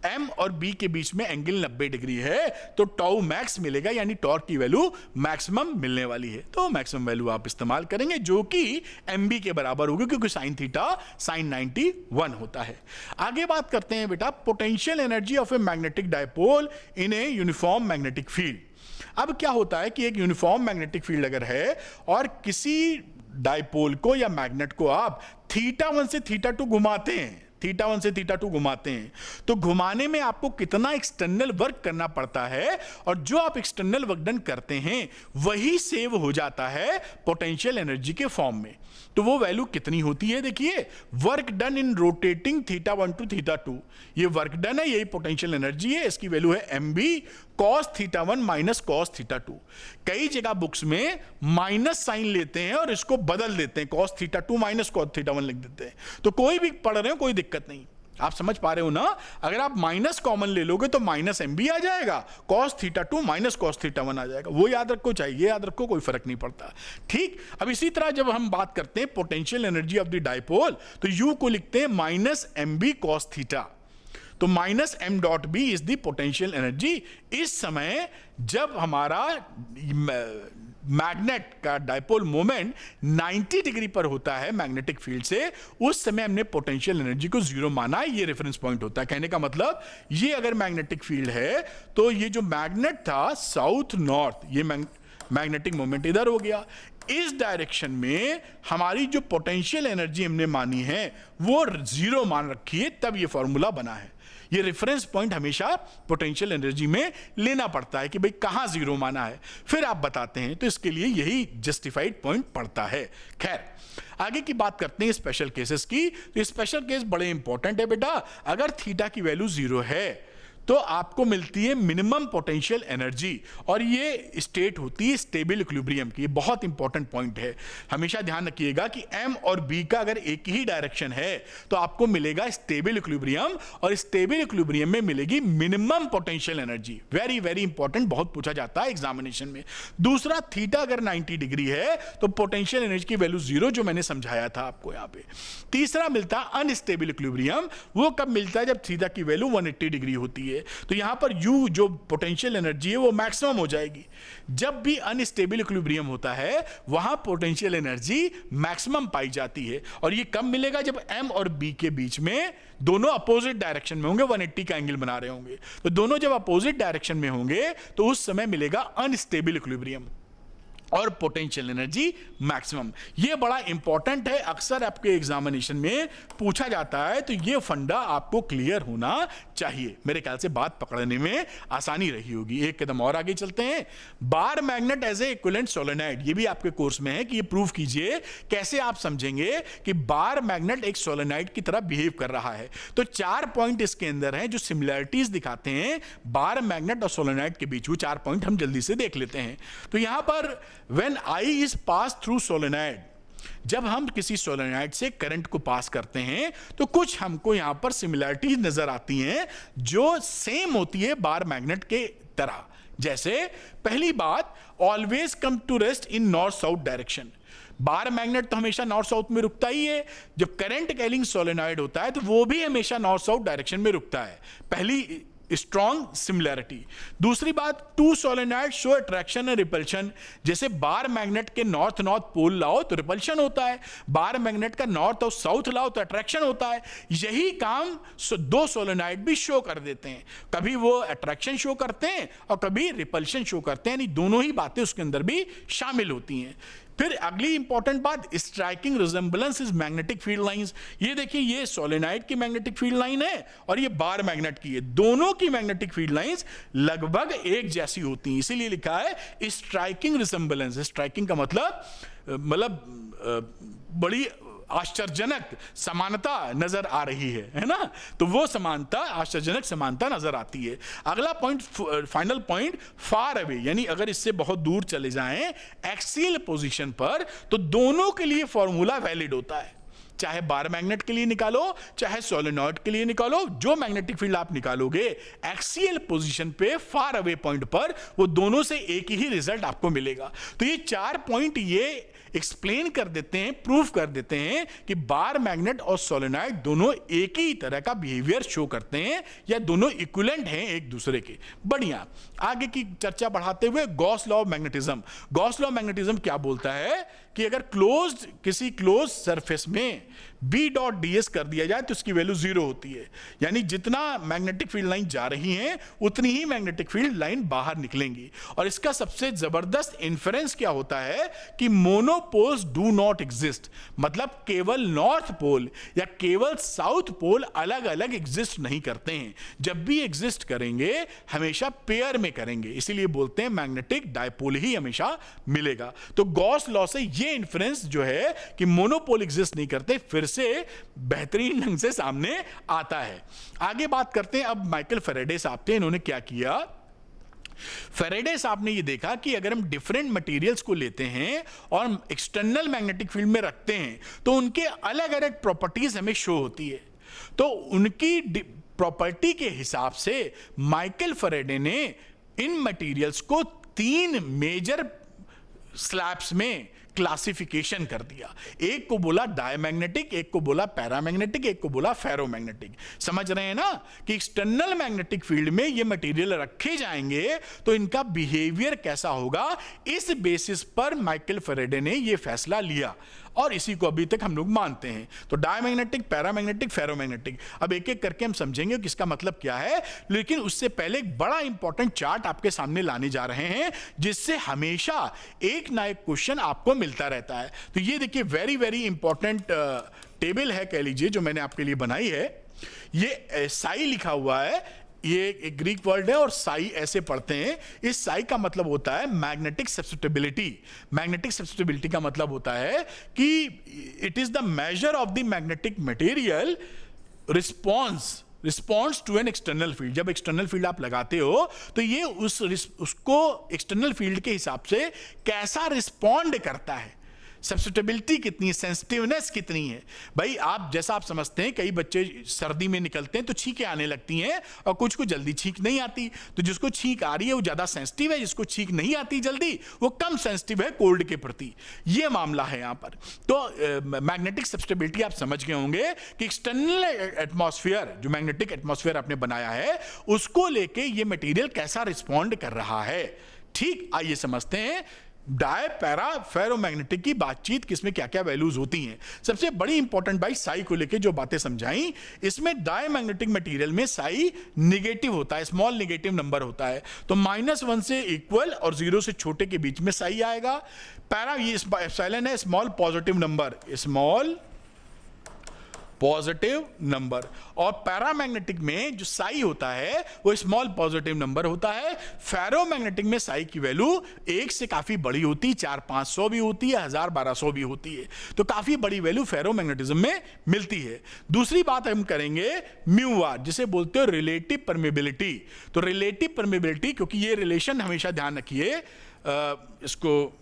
m और b के बीच में एंगल 90 डिग्री है, तो टाउ मैक्स मिलेगा, यानी टॉर्क की वैल्यू मैक्सिमम मिलने वाली है। तो मैक्सिमम वैल्यू आप इस्तेमाल करेंगे जो कि mb के बराबर होगी, क्योंकि साइन थीटा साइन 91 होता है। आगे बात करते हैं बेटा potential energy of a magnetic dipole in a uniform magnetic field. अब क्या होता है कि एक यूनिफॉर्म मैग्नेटिक फील्ड अगर है और किसी डायपोल को या मैग्नेट को आप θ1 से θ2 घुमाते हैं, θ1 से θ2 घुमाते हैं, तो घुमाने में आपको कितना एक्सटर्नल वर्क करना पड़ता है, और जो आप एक्सटर्नल वर्क डन करते हैं वही सेव हो जाता है पोटेंशियल एनर्जी के फॉर्म में। तो वो वैल्यू कितनी होती है, देखिए, work done in rotating θ1 to θ2, ये वर्क डन है, यही पोटेंशियल एनर्जी है। इसकी वैल्यू है mb cos θ1 माइनस cos θ2। कई जगह बुक्स में माइनस साइन लेते हैं और इसको बदल देते हैं, cos θ2 माइनस cos θ1 लिख देते हैं। तो कोई भी पढ़ रहे हो कोई दिक्कत नहीं, आप समझ पा रहे हो ना। अगर आप माइनस कॉमन ले लोगे तो माइनस mb आ जाएगा, cos θ2 माइनस cos θ1 आ जाएगा। वो याद रखो, चाहिए याद रखो, कोई फर्क नहीं पड़ता, ठीक। अब इसी तरह जब हम बात करते हैं potential energy of the dipole, तो u को लिखते हैं माइनस mb cos θ। तो minus m dot B is the potential energy. इस समय जब हमारा मैग्नेट का डायपोल मोमेंट 90 डिग्री पर होता है मैग्नेटिक फील्ड से, उस समय हमने पोटेंशियल एनर्जी को 0 माना है। ये रेफरेंस पॉइंट होता है। कहने का मतलब, ये अगर मैग्नेटिक फील्ड है तो ये जो मैग्नेट था साउथ नॉर्थ, ये मैग्नेटिक मोमेंट इधर हो गया, इस डायरेक्शन में हमारी जो पोटेंशियल एनर्जी हमने मानी है वो 0 मान रखी है, तब ये फॉर्मूला बना है। ये रेफरेंस पॉइंट हमेशा पोटेंशियल एनर्जी में लेना पड़ता है कि भाई कहां 0 माना है, फिर आप बताते हैं, तो इसके लिए यही जस्टिफाइड पॉइंट पड़ता है। खैर, आगे की बात करते हैं स्पेशल केसेस की। तो स्पेशल केस बड़े इंपॉर्टेंट है बेटा। अगर थीटा की वैल्यू 0 है तो आपको मिलती है मिनिमम पोटेंशियल एनर्जी, और ये स्टेट होती है स्टेबल इक्विलिब्रियम की। ये बहुत इंपॉर्टेंट पॉइंट है, हमेशा ध्यान रखिएगा कि एम और बी का अगर एक ही डायरेक्शन है तो आपको मिलेगा स्टेबल इक्विलिब्रियम, और स्टेबल इक्विलिब्रियम में मिलेगी minimum potential energy. Very very important, बहुत पूछा जाता है एग्जामिनेशन में। दूसरा, थीटा अगर 90 डिग्री है तो पोटेंशियल एनर्जी की वैल्यू 0, जो मैंने समझाया था आपको यहां पे। तीसरा मिलता है अनस्टेबल इक्विलिब्रियम, वो कब मिलता है? जब थीटा की वैल्यू 180 डिग्री होती है। तो यहां पर U जो पोटेंशियल एनर्जी है वो मैक्सिमम हो जाएगी। जब भी अनस्टेबल इक्विलिब्रियम होता है वहां पोटेंशियल एनर्जी मैक्सिमम पाई जाती है, और ये कब मिलेगा? जब M और B के बीच में दोनों अपोजिट डायरेक्शन में होंगे, 180 का एंगल बना रहे होंगे। तो दोनों जब अपोजिट डायरेक्शन में होंगे तो उस समय मिलेगा अनस्टेबल इक्विलिब्रियम और पोटेंशियल एनर्जी मैक्सिमम। ये बड़ा इंपॉर्टेंट है, अक्सर आपके एग्जामिनेशन में पूछा जाता है, तो ये फंडा आपको क्लियर होना चाहिए। मेरे ख्याल से बात पकड़ने में आसानी रही होगी। एक कदम और आगे चलते हैं। Bar magnet as a equivalent solenoid, ये भी आपके कोर्स में है कि ये प्रूव कीजिए। कैसे आप समझेंगे कि बार मैग्नेट एक सोलेनॉइड की तरह बिहेव कर रहा है? तो 4 पॉइंट इसके अंदर हैं जो सिमिलरिटीज दिखाते हैं बार मैग्नेट और सोलेनॉइड के बीच। वो 4 पॉइंट हम जल्दी से देख लेते हैं। तो यहां पर When I is passed through solenoid, जब हम किसी सोलेनॉइड से करंट को पास करते हैं तो कुछ हमको यहां पर सिमिलरिटीज नजर आती हैं जो सेम होती है बार मैग्नेट के तरह। जैसे पहली बात, always come to rest in north south direction. Bar magnet तो हमेशा नॉर्थ साउथ में रुकता ही है। जब करंट कैरिंग सोलेनॉइड होता है तो वो भी हमेशा नॉर्थ साउथ डायरेक्शन में रुकता है। पहली स्ट्रॉन्ग सिमिलैरिटी। दूसरी बात, टू सोलेनॉइड शो अट्रैक्शन और रिपल्शन। जैसे बार मैग्नेट के नॉर्थ नॉर्थ पोल लाओ तो रिपल्शन होता है, बार मैग्नेट का नॉर्थ और साउथ लाओ तो अट्रैक्शन होता है। यही काम 2 सोलेनॉइड भी शो कर देते हैं। कभी वो अट्रैक्शन शो करते हैं और कभी रिपल्शन शो करते हैं, यानी दोनों ही बातें उसके अंदर भी शामिल होती हैं। फिर अगली इंपॉर्टेंट बात, striking resemblance is magnetic field lines. ये देखिए, ये सोलेनॉइड की मैग्नेटिक फील्ड लाइन है और ये बार मैग्नेट की है। दोनों की मैग्नेटिक फील्ड लाइंस लगभग एक जैसी होती हैं, इसीलिए लिखा है स्ट्राइकिंग रिजेंबलेंस। स्ट्राइकिंग का मतलब बड़ी आश्चर्यजनक समानता नजर आ रही है ना? तो वो समानता, आश्चर्यजनक समानता नजर आती है। अगला point, final point, far away, यानी अगर इससे बहुत दूर चले जाएं एक्सियल पोजीशन पर तो दोनों के लिए फॉर्मूला वैलिड होता है। चाहे बार मैग्नेट के लिए निकालो चाहे सोलेनॉइड के लिए निकालो, जो मैग्नेटिक फील्ड आप निकालोगे एक्सियल पोजीशन पे फार अवे पॉइंट पर वो दोनों से एक ही रिजल्ट आपको मिलेगा। तो ये 4 पॉइंट ये एक्सप्लेन कर देते हैं, प्रूफ कर देते हैं कि बार मैग्नेट और सोलेनॉइड दोनों एक ही तरह का बिहेवियर शो करते हैं या दोनों इक्विवेलेंट हैं एक दूसरे के। बढ़िया, आगे की चर्चा बढ़ाते हुए Gauss law of magnetism. Gauss law of magnetism क्या बोलता है कि अगर किसी क्लोज सरफेस में B डॉट ds कर दिया जाए तो उसकी वैल्यू 0 होती है। यानी जितना मैग्नेटिक फील्ड लाइन जा रही हैं उतनी ही मैग्नेटिक फील्ड लाइन बाहर निकलेंगी। और इसका सबसे जबरदस्त इन्फरेंस क्या होता है कि मोनोपोल्स डू नॉट एग्जिस्ट, मतलब केवल नॉर्थ पोल या केवल साउथ पोल अलग अलग एग्जिस्ट नहीं करते हैं। जब भी एग्जिस्ट करेंगे हमेशा पेयर में करेंगे, इसीलिए बोलते हैं मैग्नेटिक डायपोल ही हमेशा मिलेगा। तो गॉस लॉ से ये इन्फरेंस जो है कि मोनोपोल एग्जिस्ट नहीं करते फिर से बेहतरीन ढंग से सामने आता है। आगे बात करते हैं अब माइकल फैराडे साहब थे। इन्होंने क्या किया? फैराडे साहब ने ये देखा कि अगर हम डिफरेंट मटेरियल्स को लेते हैं और एक्सटर्नल मैग्नेटिक फील्ड में रखते हैं तो उनके अलग अलग प्रॉपर्टीज हमें शो होती है। तो उनकी प्रॉपर्टी के हिसाब से माइकल फैराडे ने इन मटेरियल्स को 3 मेजर स्लैब्स में क्लासिफिकेशन कर दिया। एक को बोला डायमैग्नेटिक, एक को बोला पैरामैग्नेटिक, एक को बोला फेरोमैग्नेटिक। समझ रहे हैं ना कि एक्सटर्नल मैग्नेटिक फील्ड में ये मटेरियल रखे जाएंगे तो इनका बिहेवियर कैसा होगा, इस बेसिस पर माइकल फैराडे ने ये फैसला लिया। और इसी को अभी तक हम लोग मानते हैं। तो डायमैग्नेटिक, पैरामैग्नेटिक, फेरोमैग्नेटिक, अब एक एक करके हम समझेंगे कि इसका मतलब क्या है। लेकिन उससे पहले एक बड़ा इंपॉर्टेंट चार्ट आपके सामने लाने जा रहे हैं, जिससे हमेशा एक ना एक क्वेश्चन आपको मिलता रहता है। तो ये देखिए वेरी वेरी इंपॉर्टेंट टेबल है कह लीजिए, जो मैंने आपके लिए बनाई है। ये साई लिखा हुआ है, ये एक ग्रीक वर्ड है और साई ऐसे पढ़ते हैं। इस साई का मतलब होता है मैग्नेटिक सब्स्टिट्यूबिलिटी। मैग्नेटिक सब्स्टिट्यूबिलिटी का मतलब होता है कि it is the measure of the magnetic material response to an external field. जब एक्सटर्नल फील्ड आप लगाते हो तो ये उसको एक्सटर्नल फील्ड के हिसाब से कैसा रिस्पॉन्ड करता है, सब्स्टिट्यूबिलिटी कितनी है, सेंसिटिवनेस कितनी है। भाई आप जैसा आप समझते हैं, कई बच्चे सर्दी में निकलते हैं तो छींकें आने लगती हैं और कुछ को जल्दी छींक नहीं आती। तो जिसको छींक आ रही है वो ज्यादा सेंसिटिव है, जिसको छींक नहीं आती जल्दी वो कम सेंसिटिव है कोल्ड के प्रति। ये मामला है यहां पर। तो मैग्नेटिक सब्स्टिट्यूबिलिटी आप समझ गए होंगे कि एक्सटर्नल एटमॉस्फेयर, जो मैग्नेटिक एटमॉस्फेयर आपने बनाया है, उसको लेके ये मटेरियल कैसा रिस्पॉन्ड कर रहा है। ठीक, आइए समझते हैं डाय, पैरा, फेरोमैग्नेटिक की बातचीत, किसमें क्या क्या वैल्यूज होती हैं। सबसे बड़ी इंपॉर्टेंट भाई साई को लेके जो बातें समझाई, इसमें डायमैग्नेटिक मटेरियल में साई निगेटिव होता है, स्मॉल निगेटिव नंबर होता है। तो -1 से इक्वल और 0 से छोटे के बीच में साई आएगा। पैरा, ये एप्सिलॉन है, small positive number, small positive number. और पैरामैग्नेटिक में जो साई होता है वो स्मॉल पॉजिटिव नंबर होता है। फेरोमैग्नेटिक में साई की वैल्यू 1 से काफी बड़ी होती है, 400-500 भी होती है, 1000-1200 भी होती है। तो काफी बड़ी वैल्यू फेरोमैग्नेटिज्म में मिलती है। दूसरी बात हम करेंगे म्यू आर, जिसे बोलते हो रिलेटिव परमेबिलिटी। तो रिलेटिव परमेबिलिटी, क्योंकि ये रिलेशन हमेशा ध्यान रखिए, इसको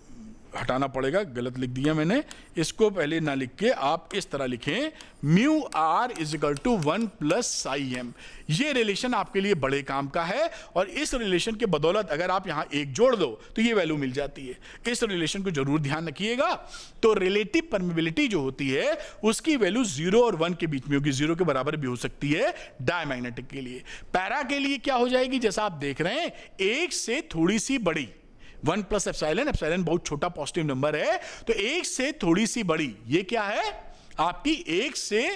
हटाना पड़ेगा, गलत लिख दिया मैंने। इसको पहले ना लिख के आप इस तरह लिखें, mu r is equal to 1 plus psi M. ये रिलेशन आपके लिए बड़े काम का है और इस रिलेशन के बदौलत अगर आप यहां 1 जोड़ दो तो ये वैल्यू मिल जाती है। इस रिलेशन को जरूर ध्यान रखिएगा। तो रिलेटिव परमेबिलिटी जो होती है उसकी वैल्यू 0 और 1 के बीच में होगी, 0 के बराबर भी हो सकती है डायमैग्नेटिक के लिए। पैरा के लिए क्या हो जाएगी, जैसा आप देख रहे हैं, 1 से थोड़ी सी बड़ी, 1 प्लस एप्सिलॉन, एप्सिलॉन बहुत छोटा पॉजिटिव नंबर है, तो 1 से थोड़ी सी बड़ी, ये क्या है आपकी 1 से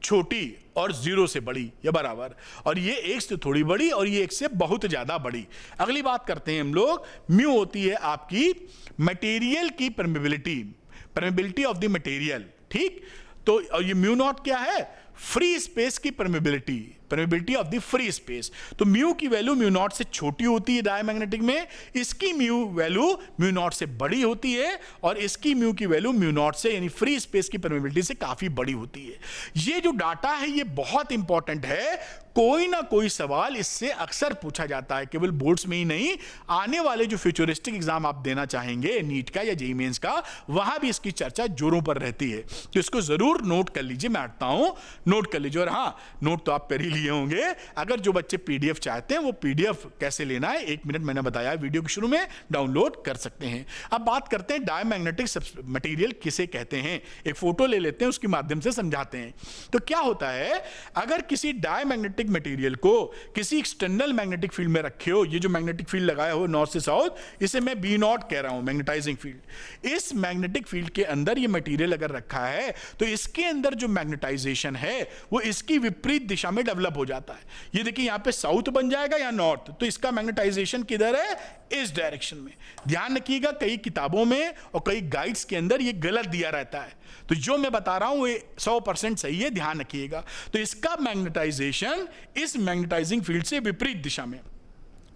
छोटी और 0 से बड़ी या बराबर, और ये 1 से थोड़ी बड़ी और ये 1 से बहुत ज्यादा बड़ी। अगली बात करते हैं हम लोग, म्यू होती है आपकी मटेरियल की परमेबिलिटी ऑफ द मटेरियल। ठीक, तो ये म्यू नॉट क्या है, फ्री स्पेस की permeability of the free space. तो म्यू की वैल्यू म्यू नॉट से छोटी होती है डायमैग्नेटिक में, इसकी म्यू वैल्यू म्यू नॉट से बड़ी होती है, और इसकी म्यू की वैल्यू म्यू नॉट से यानी फ्री स्पेस की परमेबिलिटी से काफी बड़ी होती है। ये जो डाटा है ये बहुत इंपॉर्टेंट है, कोई ना कोई सवाल इससे अक्सर पूछा जाता है, केवल बोर्ड्स में ही नहीं, आने वाले जो फ्यूचरिस्टिक एग्जाम आप देना चाहेंगे नीट का या जेईई मेंस का, वहां भी इसकी चर्चा जोरों पर रहती है। तो इसको जरूर नोट कर लीजिए, मैं हटता हूं, नोट कर लीजिए। और हाँ, नोट तो आप कर ही लिए होंगे। अगर जो बच्चे पीडीएफ चाहते हैं वो पीडीएफ कैसे लेना है 1 मिनट मैंने बताया वीडियो के शुरू में, डाउनलोड कर सकते हैं। अब बात करते हैं डायमैग्नेटिक मटेरियल किसे कहते हैं। एक फोटो ले लेते हैं, उसके माध्यम से समझाते हैं। तो क्या होता है, अगर किसी डायमैग्नेटिक मटेरियल को किसी एक्सटर्नल मैग्नेटिक फील्ड में रखे हो, ये जो मैग्नेटिक फील्ड लगाया हो नॉर्थ से साउथ, इसे मैं बी नॉट कह रहा हूं, मैग्नेटाइजिंग फील्ड। इस मैग्नेटिक फील्ड के अंदर ये मटेरियल अगर रखा है तो इसके अंदर जो मैग्नेटाइजेशन है वो इसकी विपरीत दिशा में डेवलप हो जाता है। ये देखिए यहां पे साउथ बन जाएगा या नॉर्थ, तो इसका मैग्नेटाइजेशन किधर है, इस डायरेक्शन में। ध्यान रखिएगा, कई किताबों में और कई गाइड्स के अंदर ये गलत दिया रहता है, तो जो मैं बता रहा हूं ये 100% सही है, ध्यान रखिएगा। तो इसका मैग्नेटाइजेशन इस मैग्नेटाइजिंग फील्ड से विपरीत दिशा में,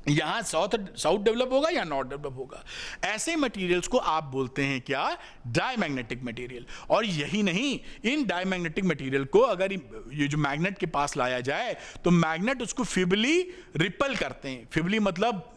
यहां साउथ डेवलप होगा या नॉर्थ डेवलप होगा। ऐसे मटेरियल्स को आप बोलते हैं क्या, डायमैग्नेटिक मटेरियल। और यही नहीं, इन डायमैग्नेटिक मटेरियल को अगर ये जो मैग्नेट के पास लाया जाए तो मैग्नेट उसको फिबली रिपल करते हैं। फिबली मतलब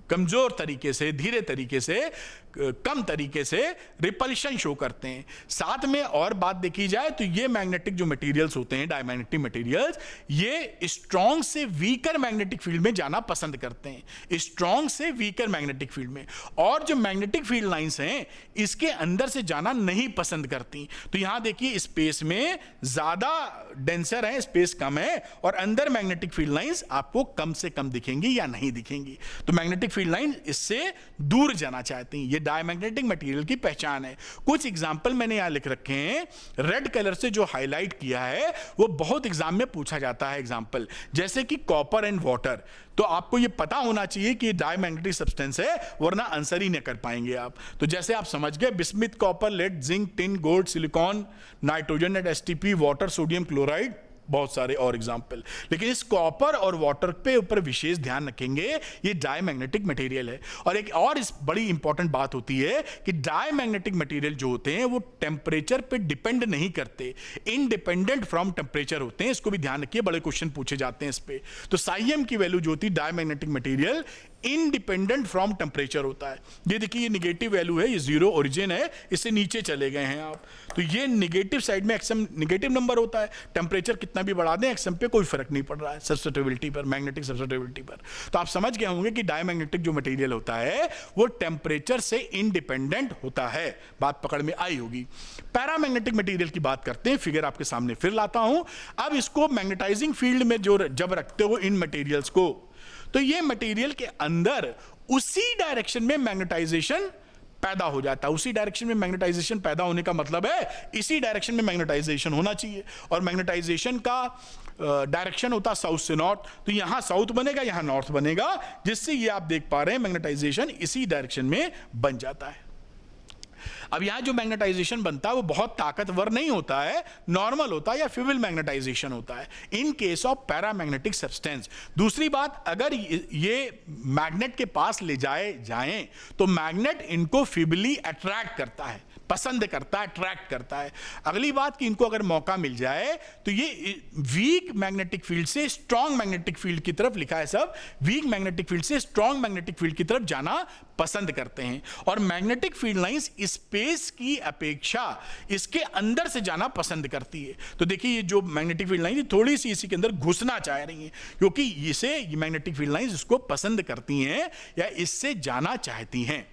कमजोर तरीके से, धीरे तरीके से, कम तरीके से रिपल्शन शो करते हैं। साथ में और बात देखी जाए तो ये मैग्नेटिक जो मटेरियल्स होते हैं, डायमैग्नेटिक मटेरियल्स, ये स्ट्रॉन्ग से वीकर मैग्नेटिक फील्ड में जाना पसंद करते हैं, स्ट्रॉन्ग से वीकर मैग्नेटिक फील्ड में। और जो मैग्नेटिक फील्ड लाइंस हैं इसके अंदर से जाना नहीं पसंद करती। तो यहां देखिए स्पेस में ज्यादा डेंसर है, स्पेस कम है, और अंदर मैग्नेटिक फील्ड लाइंस आपको कम से कम दिखेंगी या नहीं दिखेंगी। तो मैग्नेटिक फील्ड लाइन इससे दूर जाना चाहती हैं, ये डायमैग्नेटिक मटेरियल की पहचान है। कुछ एग्जाम्पल मैंने यहां लिख रखे हैं, रेड कलर से जो हाईलाइट किया है वो बहुत एग्जाम में पूछा जाता है एग्जाम्पल, जैसे कि कॉपर एंड वाटर। तो आपको ये पता होना चाहिए कि डायमैग्नेटिक सब्सटेंस है, वरना आंसर ही नहीं कर पाएंगे आप। तो जैसे आप समझ गए, bismuth, copper, lead, zinc, tin, gold, silicon, nitrogen and STP, water, sodium chloride, बहुत सारे और एग्जाम्पल। लेकिन इस कॉपर और वाटर पे ऊपर विशेष ध्यान रखेंगे, ये डायमैग्नेटिक मटेरियल है। और एक और इस बड़ी इंपॉर्टेंट बात होती है कि डायमैग्नेटिक मटेरियल जो होते हैं वो टेम्परेचर पे डिपेंड नहीं करते, इंडिपेंडेंट फ्रॉम टेम्परेचर होते हैं। इसको भी ध्यान रखिए, बड़े क्वेश्चन पूछे जाते हैं इस पे। तो साइएम की वैल्यू जो होती है diamagnetic material, independent from temperature होता है। ये देखिए, ये निगेटिव वैल्यू है, ये जीरो ओरिजिन है, इससे नीचे चले गए हैं आप। तो ये निगेटिव साइड में एक्सएम निगेटिव नंबर होता है, टेम्परेचर कितना भी बढ़ा दें एक्सएम पे कोई फर्क नहीं पड़ रहा है सब्स्टिट्यूबिलिटी पर, मैग्नेटिक सब्स्टिट्यूबिलिटी पर। तो आप समझ गए होंगे कि डायमैग्नेटिक जो मटेरियल होता है वो टेम्परेचर से इंडिपेंडेंट होता है। बात पकड़ में आई होगी। पैरामैग्नेटिक मटेरियल की बात करते हैं, फिगर आपके सामने फिर लाता हूं। अब इसको मैग्नेटाइजिंग फील्ड में जो जब रखते हो इन मटेरियल्स को, तो ये मटेरियल के अंदर उसी डायरेक्शन में मैग्नेटाइजेशन पैदा हो जाता है। उसी डायरेक्शन में मैग्नेटाइजेशन पैदा होने का मतलब है इसी डायरेक्शन में मैग्नेटाइजेशन होना चाहिए। और मैग्नेटाइजेशन का डायरेक्शन होता है साउथ से नॉर्थ। तो यहां साउथ बनेगा, यहां नॉर्थ बनेगा, जिससे ये आप देख पा रहे हैं मैग्नेटाइजेशन इसी डायरेक्शन में बन जाता है। अब यहां जो मैग्नेटाइजेशन बनता है वो बहुत ताकतवर नहीं होता है, नॉर्मल होता है या फीबल मैग्नेटाइजेशन होता है in case of paramagnetic substance. दूसरी बात, अगर ये मैग्नेट के पास ले जाएं तो मैग्नेट इनको फीबली अट्रैक्ट करता है, पसंद करता है, अट्रैक्ट करता है। अगली बात कि इनको अगर मौका मिल जाए तो ये वीक मैग्नेटिक फील्ड से स्ट्रॉन्ग मैग्नेटिक फील्ड की तरफ, लिखा है सब, वीक मैग्नेटिक फील्ड से स्ट्रॉन्ग मैग्नेटिक फील्ड की तरफ जाना पसंद करते हैं। और मैग्नेटिक फील्ड लाइंस स्पेस की अपेक्षा इसके अंदर से जाना पसंद करती है। तो देखिए, ये जो मैग्नेटिक फील्ड लाइन थोड़ी सी इसी के अंदर घुसना चाह रही है, क्योंकि ये मैग्नेटिक फील्ड लाइंस इसको पसंद करती हैं या इससे जाना चाहती हैं।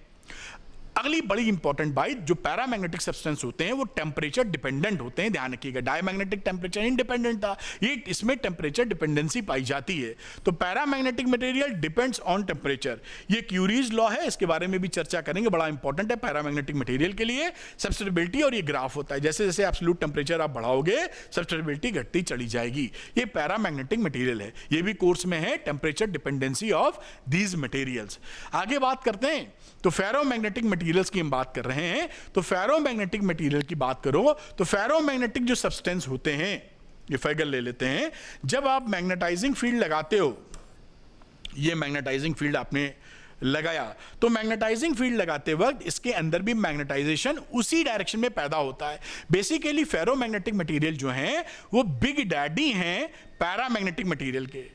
अगली बड़ी इंपॉर्टेंट बात, जो पैरामैग्नेटिक सब्सटेंस होते हैं वो टेम्परेचर डिपेंडेंट होते हैं, ध्यान रखिएगा। डायमैग्नेटिक टेम्परेचर इंडिपेंडेंट था, ये इसमें टेम्परेचर डिपेंडेंसी पाई जाती है। तो paramagnetic material depends on temperature, ये क्यूरीज लॉ है, इसके बारे में भी चर्चा करेंगे, बड़ा इंपॉर्टेंट है पैरामैग्नेटिक मटेरियल के लिए। सब्स्टिट्यूबिलिटी और ये ग्राफ होता है, जैसे जैसे एब्सोल्यूट टेम्परेचर आप बढ़ाओगे सब्स्टिट्यूबिलिटी घटती चली जाएगी। ये पैरामैग्नेटिक मटेरियल है, ये भी कोर्स में है, temperature dependency of these materials. आगे बात करते हैं तो फेरोमैग्नेटिक मटेरियल्स की हम बात कर रहे हैं। तो फेरोमैग्नेटिक मटेरियल की बात करो तो फेरोमैग्नेटिक जो सब्सटेंस होते हैं, ये फिगर ले लेते हैं, जब आप मैग्नेटाइजिंग फील्ड लगाते हो, ये मैग्नेटाइजिंग फील्ड आपने लगाया, तो मैग्नेटाइजिंग फील्ड लगाते वक्त इसके अंदर भी मैग्नेटाइजेशन उसी डायरेक्शन में पैदा होता है। बेसिकली फेरोमैग्नेटिक मटेरियल जो हैं वो बिग डैडी हैं पैरामैग्नेटिक मटेरियल के।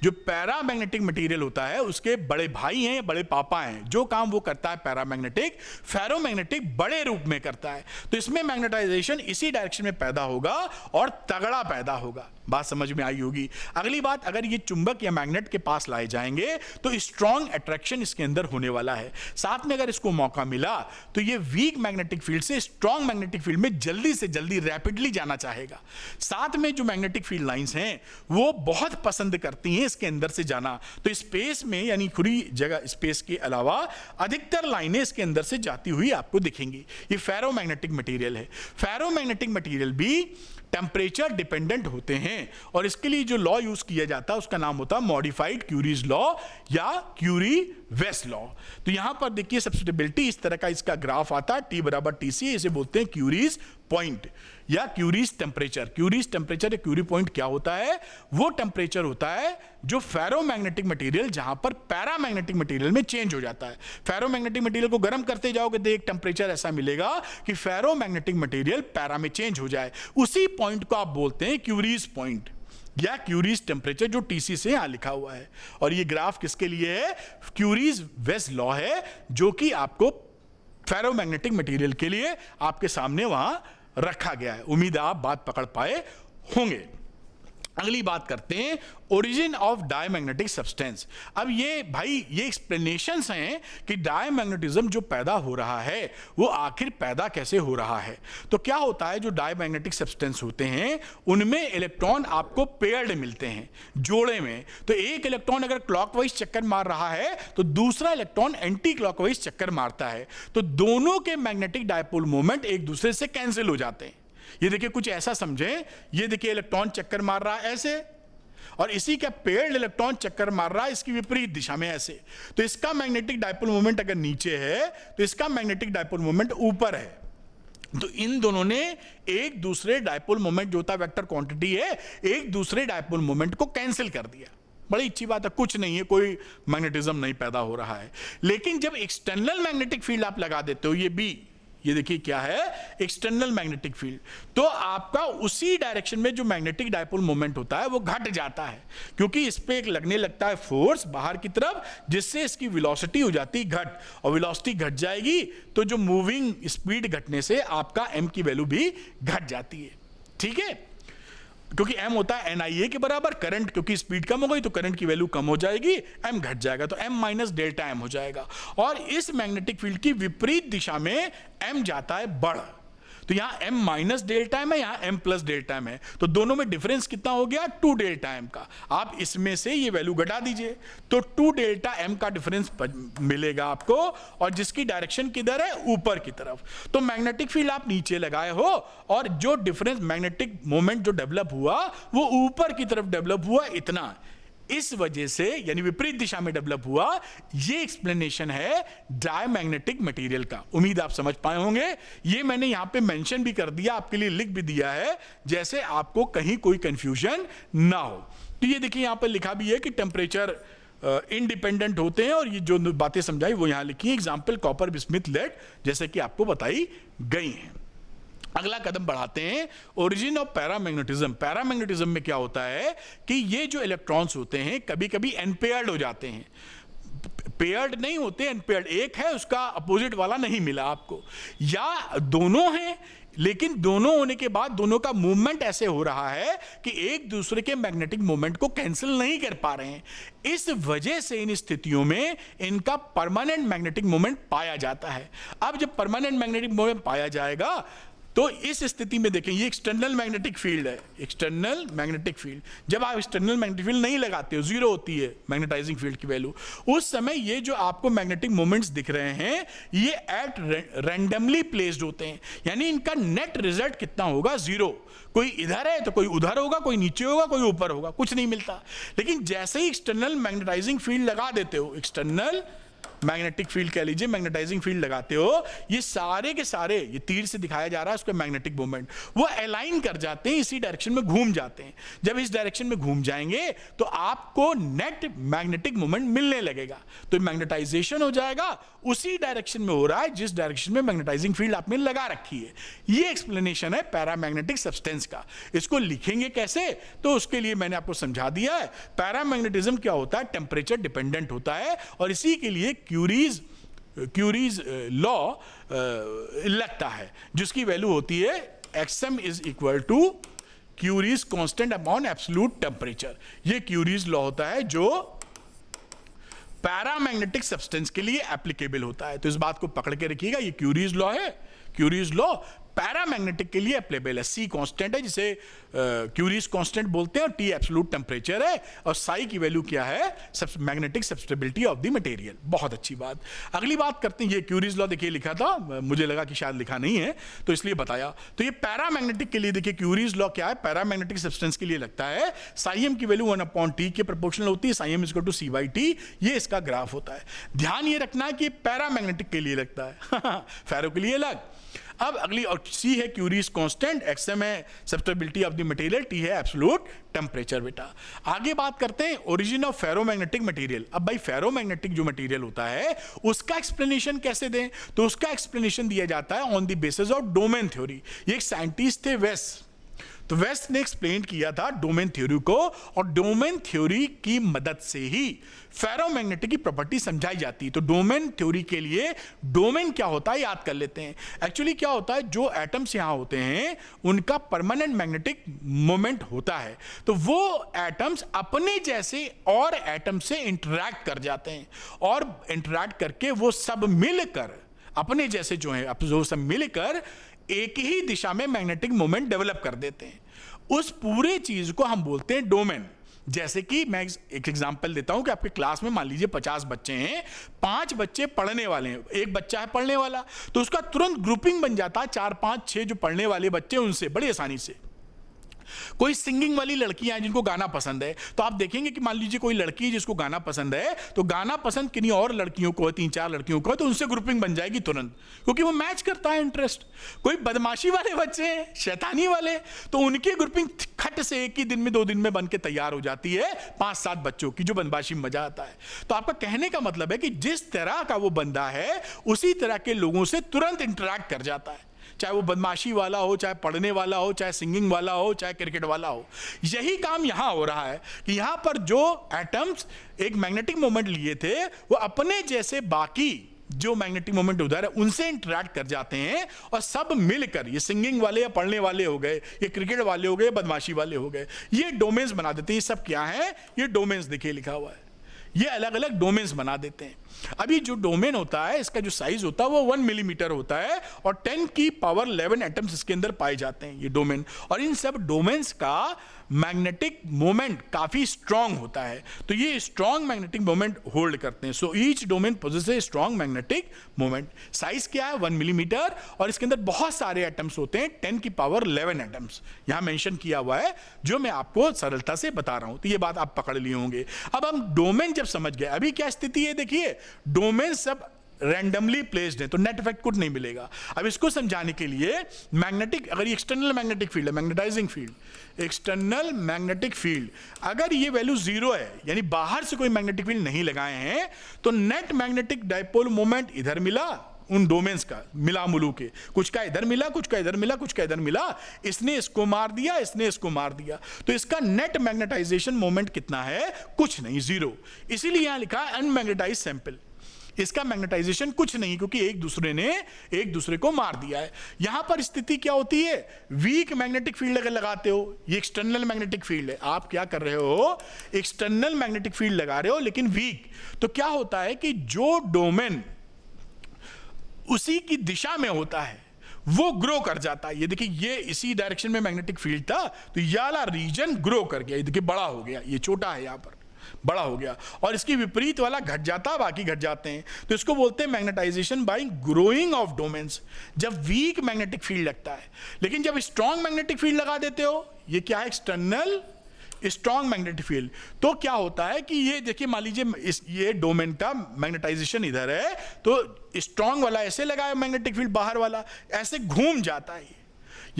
जो पैरामैग्नेटिक मटेरियल होता है उसके बड़े भाई हैं या बड़े पापा हैं। जो काम वो करता है पैरामैग्नेटिक, फेरोमैग्नेटिक बड़े रूप में करता है। तो इसमें मैग्नेटाइजेशन इसी डायरेक्शन में पैदा होगा और तगड़ा पैदा होगा। बात समझ में आई होगी। अगली बात, अगर ये चुंबक या मैग्नेट के पास लाए जाएंगे तो स्ट्रॉन्ग अट्रैक्शन इसके अंदर होने वाला है। साथ में अगर इसको मौका मिला तो ये वीक मैग्नेटिक फील्ड से स्ट्रॉन्ग मैग्नेटिक फील्ड में जल्दी से जल्दी रैपिडली जाना चाहेगा। साथ में जो मैग्नेटिक फील्ड लाइंस हैं वो बहुत पसंद करती हैं इसके अंदर से जाना। तो स्पेस में, यानी खुली जगह स्पेस के अलावा अधिकतर लाइनें इसके अंदर से जाती हुई आपको दिखेंगी। ये फेरोमैग्नेटिक मटेरियल है। फेरोमैग्नेटिक मटेरियल भी टेम्परेचर डिपेंडेंट होते हैं और इसके लिए जो लॉ यूज किया जाता है उसका नाम होता है मॉडिफाइड क्यूरीज लॉ या क्यूरी-वेस्ट लॉ। तो यहां पर देखिए सब्स्टिट्यूबिलिटी, इस तरह का इसका ग्राफ आता है, T बराबर TC, इसे बोलते हैं क्यूरीज पॉइंट या क्यूरीज टेम्परेचर। क्यूरीज टेम्परेचर या क्यूरी पॉइंट क्या होता है? वो टेम्परेचर होता है जो फेरोमैग्नेटिक मटेरियल जहां पर पैरामैग्नेटिक मटेरियल में चेंज हो जाता है। फेरोमैग्नेटिक मटेरियल को गर्म करते जाओगे तो एक टेम्परेचर ऐसा मिलेगा कि फेरोमैग्नेटिक मटेरियल पैरा में चेंज हो जाए। उसी पॉइंट को आप बोलते हैं क्यूरीज पॉइंट या क्यूरीज टेम्परेचर, जो TC से यहां लिखा हुआ है। और ये ग्राफ किसके लिए है? क्यूरीज वेस्ट लॉ है, जो कि आपको फेरोमैग्नेटिक मटेरियल के लिए आपके सामने वहां रखा गया है। उम्मीद है आप बात पकड़ पाए होंगे। अगली बात करते हैं ओरिजिन ऑफ डायमैग्नेटिक सब्सटेंस। अब ये भाई ये एक्सप्लेनेशंस हैं कि डायमैग्नेटिज्म जो पैदा हो रहा है वो आखिर पैदा कैसे हो रहा है। तो क्या होता है, जो डायमैग्नेटिक सब्सटेंस होते हैं उनमें इलेक्ट्रॉन आपको पेयर्ड मिलते हैं, जोड़े में। तो एक इलेक्ट्रॉन अगर क्लॉकवाइज चक्कर मार रहा है तो दूसरा इलेक्ट्रॉन एंटी क्लॉकवाइज चक्कर मारता है, तो दोनों के मैग्नेटिक डायपोल मोमेंट एक दूसरे से कैंसिल हो जाते हैं। ये देखिए कुछ ऐसा समझें, ये देखिए इलेक्ट्रॉन चक्कर मार रहा है ऐसे, और इसी का पेयर्ड इलेक्ट्रॉन चक्कर मार रहा है इसकी विपरीत दिशा में ऐसे। तो इसका मैग्नेटिक डायपोल मोमेंट अगर नीचे है तो इसका मैग्नेटिक डायपोल मोमेंट ऊपर है। तो इन दोनों ने एक दूसरे डायपोल मोमेंट जो होता है वेक्टर क्वांटिटी है, एक दूसरे डायपोल मोमेंट को कैंसिल कर दिया। बड़ी अच्छी बात है, कुछ नहीं है, कोई मैग्नेटिज्म नहीं पैदा हो रहा है। लेकिन जब एक्सटर्नल मैग्नेटिक फील्ड आप लगा देते हो, ये बी, ये देखिए क्या है, एक्सटर्नल मैग्नेटिक फील्ड, तो आपका उसी डायरेक्शन में जो मैग्नेटिक डायपोल मोमेंट होता है वो घट जाता है, क्योंकि इस पे एक लगने लगता है फोर्स बाहर की तरफ, जिससे इसकी वेलोसिटी हो जाती है घट, और वेलोसिटी घट जाएगी तो जो मूविंग स्पीड घटने से आपका m की वैल्यू भी घट जाती है। ठीक है, क्योंकि m होता है NIA के बराबर, करंट क्योंकि स्पीड कम हो गई तो करंट की वैल्यू कम हो जाएगी, m घट जाएगा, तो m माइनस डेल्टा m हो जाएगा। और इस मैग्नेटिक फील्ड की विपरीत दिशा में m जाता है बढ़, तो यहां m माइनस डेल्टा m है, यहां m प्लस डेल्टा m है, तो दोनों में डिफरेंस कितना हो गया, 2 डेल्टा m का। आप इसमें से ये वैल्यू घटा दीजिए तो 2 डेल्टा m का डिफरेंस मिलेगा आपको, और जिसकी डायरेक्शन किधर है, ऊपर की तरफ। तो मैग्नेटिक फील्ड आप नीचे लगाए हो और जो डिफरेंस मैग्नेटिक मोमेंट जो डेवलप हुआ वो ऊपर की तरफ डेवलप हुआ, इतना, इस वजह से यानी विपरीत दिशा में डेवलप हुआ। ये एक्सप्लेनेशन है डायमैग्नेटिक मटेरियल का। उम्मीद आप समझ पाए होंगे। ये मैंने यहां पे मेंशन भी कर दिया, आपके लिए लिख भी दिया है, जैसे आपको कहीं कोई कंफ्यूजन ना हो। तो ये देखिए यहां पर लिखा भी है कि टेम्परेचर इंडिपेंडेंट होते हैं, और ये जो बातें समझाई वो यहां लिखी, एग्जाम्पल कॉपर बिस्मिथ लेड, जैसे कि आपको बताई गई हैं। अगला कदम बढ़ाते हैं, ओरिजिन ऑफ पैरामैग्नेटिज्म। पैरामैग्नेटिज्म में क्या होता है कि ये जो इलेक्ट्रॉन्स होते हैं कभी कभी अनपेयर्ड हो जाते हैं, पेयर्ड नहीं होते, अनपेयर्ड, एक है उसका अपोजिट वाला नहीं मिला आपको, या दोनों हैं लेकिन दोनों होने के बाद दोनों का मूवमेंट ऐसे हो रहा है कि एक दूसरे के मैग्नेटिक मूवमेंट को कैंसिल नहीं कर पा रहे हैं। इस वजह से इन स्थितियों में इनका परमानेंट मैग्नेटिक मूवमेंट पाया जाता है। अब जब परमानेंट मैग्नेटिक मूवमेंट पाया जाएगा तो इस स्थिति में देखें, ये एक्सटर्नल मैग्नेटिक फील्ड है, एक्सटर्नल मैग्नेटिक फील्ड। जब आप एक्सटर्नल मैग्नेटिक फील्ड नहीं लगाते हो, जीरो होती है मैग्नेटाइजिंग फील्ड की वैल्यू, उस समय ये जो आपको मैग्नेटिक मोमेंट्स दिख रहे हैं ये एट रैंडमली प्लेस्ड होते हैं, यानी इनका नेट रिजल्ट कितना होगा, जीरो। कोई इधर है तो कोई उधर होगा, कोई नीचे होगा, कोई ऊपर होगा, कुछ नहीं मिलता। लेकिन जैसे ही एक्सटर्नल मैग्नेटाइजिंग फील्ड लगा देते हो, एक्सटर्नल मैग्नेटिक फील्ड कह लीजिए, मैग्नेटाइजिंग फील्ड लगाते हो, ये सारे के सारे, ये तीर से दिखाया जा रहा है उसका मैग्नेटिक मोमेंट, वो अलाइन कर जाते हैं, इसी डायरेक्शन में घूम जाते हैं। जब इस डायरेक्शन में घूम जाएंगे तो आपको नेट मैग्नेटिक मोमेंट मिलने लगेगा, तो मैग्नेटाइजेशन हो जाएगा, उसी डायरेक्शन में हो रहा है जिस डायरेक्शन में मैग्नेटाइजिंग फील्ड आपने लगा रखी है। ये एक्सप्लेनेशन है पैरामैग्नेटिक सब्सटेंस का। इसको लिखेंगे कैसे, तो उसके लिए मैंने आपको समझा दिया है। पैरामैग्नेटिज्म क्या होता है, टेम्परेचर डिपेंडेंट होता है, और इसी के लिए क्यूरीज लॉ लगता है, जिसकी वैल्यू होती है xm is equal to Curie's constant upon absolute temperature. ये क्यूरीज लॉ होता है जो पैरामैग्नेटिक सब्सटेंस के लिए एप्लीकेबल होता है। तो इस बात को पकड़ के रखिएगा, ये क्यूरीज लॉ है, क्यूरीज लॉ पैरामैग्नेटिक के लिए एप्लीकेबल है। सी कांस्टेंट है जिसे क्यूरीज कांस्टेंट बोलते हैं, और टी एब्सोल्यूट टेम्परेचर है, और साई की वैल्यू क्या है, मैग्नेटिक सब्सटेबिलिटी ऑफ द मटेरियल। बहुत अच्छी बात। अगली बात करते हैं, ये क्यूरीज लॉ देखिए लिखा था, मुझे लगा कि शायद लिखा नहीं है तो इसलिए बताया। तो ये पैरामैग्नेटिक के लिए देखिए क्यूरीज लॉ क्या है, पैरामैग्नेटिक सब्सटेंस के लिए लगता है साई एम की वैल्यू 1/t के प्रोपोर्शनल होती है, Sai M equal to c/t, ये इसका ग्राफ होता है। ध्यान ये रखना है कि पैरामैग्नेटिक के लिए लगता है फेरो के लिए अलग। अब अगली, और C है क्यूरीज कांस्टेंट, xm है सब्सटेबिलिटी ऑफ द मटेरियल, T है एब्सोल्यूट टेम्परेचर। बेटा आगे बात करते हैं ओरिजिन ऑफ फेरोमैग्नेटिक मटेरियल। अब भाई फेरोमैग्नेटिक जो मटेरियल होता है उसका एक्सप्लेनेशन कैसे दें, तो उसका एक्सप्लेनेशन दिया जाता है on the basis of domain theory. ये एक साइंटिस्ट थे वेस, तो वेस्ट ने एक्सप्लेन किया था डोमेन थ्योरी को, और डोमेन थ्योरी की मदद से ही फेरोमैग्नेटिक की प्रॉपर्टी समझाई जाती है। तो डोमेन थ्योरी के लिए डोमेन क्या होता है याद कर लेते हैं। एक्चुअली क्या होता है, जो एटम्स यहां होते हैं उनका परमानेंट मैग्नेटिक मोमेंट होता है, तो वो एटम्स अपने जैसे और एटम से इंटरैक्ट कर जाते हैं, और इंटरैक्ट करके वो सब मिलकर अपने जैसे जो है जो सब मिलकर एक ही दिशा में मैग्नेटिक मोमेंट डेवलप कर देते हैं। उस पूरे चीज को हम बोलते हैं डोमेन। जैसे कि मैं एक एग्जांपल देता हूं कि आपके क्लास में मान लीजिए 50 बच्चे हैं, 5 बच्चे पढ़ने वाले हैं, एक बच्चा है पढ़ने वाला, तो उसका तुरंत ग्रुपिंग बन जाता है 4 5 6 जो पढ़ने वाले बच्चे उनसे बड़ी आसानी से। कोई सिंगिंग वाली लड़कियां हैं जिनको गाना पसंद है, तो आप देखेंगे कि मान लीजिए कोई लड़की जिसको गाना पसंद है, तो गाना पसंद किन्हीं और लड़कियों को, 3-4 लड़कियों को, तो उनसे ग्रुपिंग बन जाएगी तुरंत, क्योंकि वो मैच करता है इंटरेस्ट। कोई बदमाशी वाले बच्चे हैं, शैतानी वाले, तो उनकी ग्रुपिंग खट से एक ही दिन में 2 दिन में बन के तैयार हो जाती है 5-7 बच्चों की, जो बदमाशी में मजा आता है। तो आपका कहने का मतलब है कि जिस तरह का वो बंदा है उसी तरह के लोगों से तुरंत इंटरैक्ट कर जाता है, चाहे वो बदमाशी वाला हो, चाहे पढ़ने वाला हो, चाहे सिंगिंग वाला हो, चाहे क्रिकेट वाला हो। यही काम यहां हो रहा है कि यहां पर जो एटम्स एक मैग्नेटिक मोमेंट लिए थे वो अपने जैसे बाकी जो मैग्नेटिक मोमेंट उधर है उनसे इंटरैक्ट कर जाते हैं, और सब मिलकर, ये सिंगिंग वाले या पढ़ने वाले हो गए, ये क्रिकेट वाले हो गए, बदमाशी वाले हो गए, ये डोमेन्स बना देते हैं। ये सब क्या है, ये डोमेन्स देखिए लिखा हुआ है, ये अलग अलग डोमेन्स बना देते हैं। अभी जो डोमेन होता है इसका जो साइज होता है वो 1 मिलीमीटर होता है, और 10 की पावर 11 एटम्स इसके अंदर पाए जाते हैं, ये डोमेन। और इन सब डोमेन्स का मैग्नेटिक मोमेंट काफी स्ट्रांग होता है, तो ये स्ट्रांग मैग्नेटिक मोमेंट होल्ड करते हैं। So each domain possesses strong magnetic moment. Size क्या है, 1 मिलीमीटर, और इसके अंदर बहुत सारे एटम्स होते हैं, 10 की पावर 11 एटम्स यहां मेंशन किया हुआ है, जो मैं आपको सरलता से बता रहा हूं, तो ये बात आप पकड़ लिए होंगे। अब हम डोमेन जब समझ गए, अभी क्या स्थिति है देखिए, डोमेन सब रैंडमली प्लेस्ड है, तो नेट इफेक्ट कुछ नहीं मिलेगा। अब इसको समझाने के लिए मैग्नेटिक, अगर ये एक्सटर्नल मैग्नेटिक फील्ड है, magnetizing field, external magnetic field, अगर ये वैल्यू 0 है, यानी बाहर से कोई मैग्नेटिक फील्ड नहीं लगाए हैं, तो नेट मैग्नेटिक डाइपोल मोमेंट इधर मिला, उन डोमेन्स का मिला मुलू के, कुछ का इधर मिला, कुछ का इधर मिला, कुछ का इधर मिला, इसने इसको मार दिया, इसने इसको मार दिया, तो इसका नेट मैग्नेटाइजेशन मोमेंट कितना है, कुछ नहीं, 0। इसीलिए यहां लिखा है अनमैग्नेटाइज्ड सैंपल, इसका मैग्नेटाइजेशन कुछ नहीं, क्योंकि एक दूसरे ने एक दूसरे को मार दिया है। यहां पर स्थिति क्या होती है, वीक मैग्नेटिक फील्ड अगर लगाते हो, ये एक्सटर्नल मैग्नेटिक फील्ड है, आप क्या कर रहे हो, एक्सटर्नल मैग्नेटिक फील्ड लगा रहे हो लेकिन वीक, तो क्या होता है कि जो डोमेन उसी की दिशा में होता है वो ग्रो कर जाता है। ये देखिए, ये इसी डायरेक्शन में मैग्नेटिक फील्ड था, तो ये वाला रीजन ग्रो कर गया, ये देखिए बड़ा हो गया, ये छोटा है यहां पर बड़ा हो गया, और इसकी विपरीत वाला घट जाता है, बाकी घट जाते हैं, तो इसको बोलते हैं magnetization by growing of domains, जब वीक मैग्नेटिक फील्ड लगता है। लेकिन जब स्ट्रॉन्ग मैग्नेटिक फील्ड लगा देते हो, ये क्या है, एक्सटर्नल स्ट्रॉन्ग मैग्नेटिक फील्ड, तो क्या होता है कि ये देखिए, मान लीजिए ये डोमेन का मैग्नेटाइजेशन इधर है, तो स्ट्रॉन्ग वाला ऐसे लगा है, मैग्नेटिक फील्ड बाहर वाला ऐसे घूम जाता है,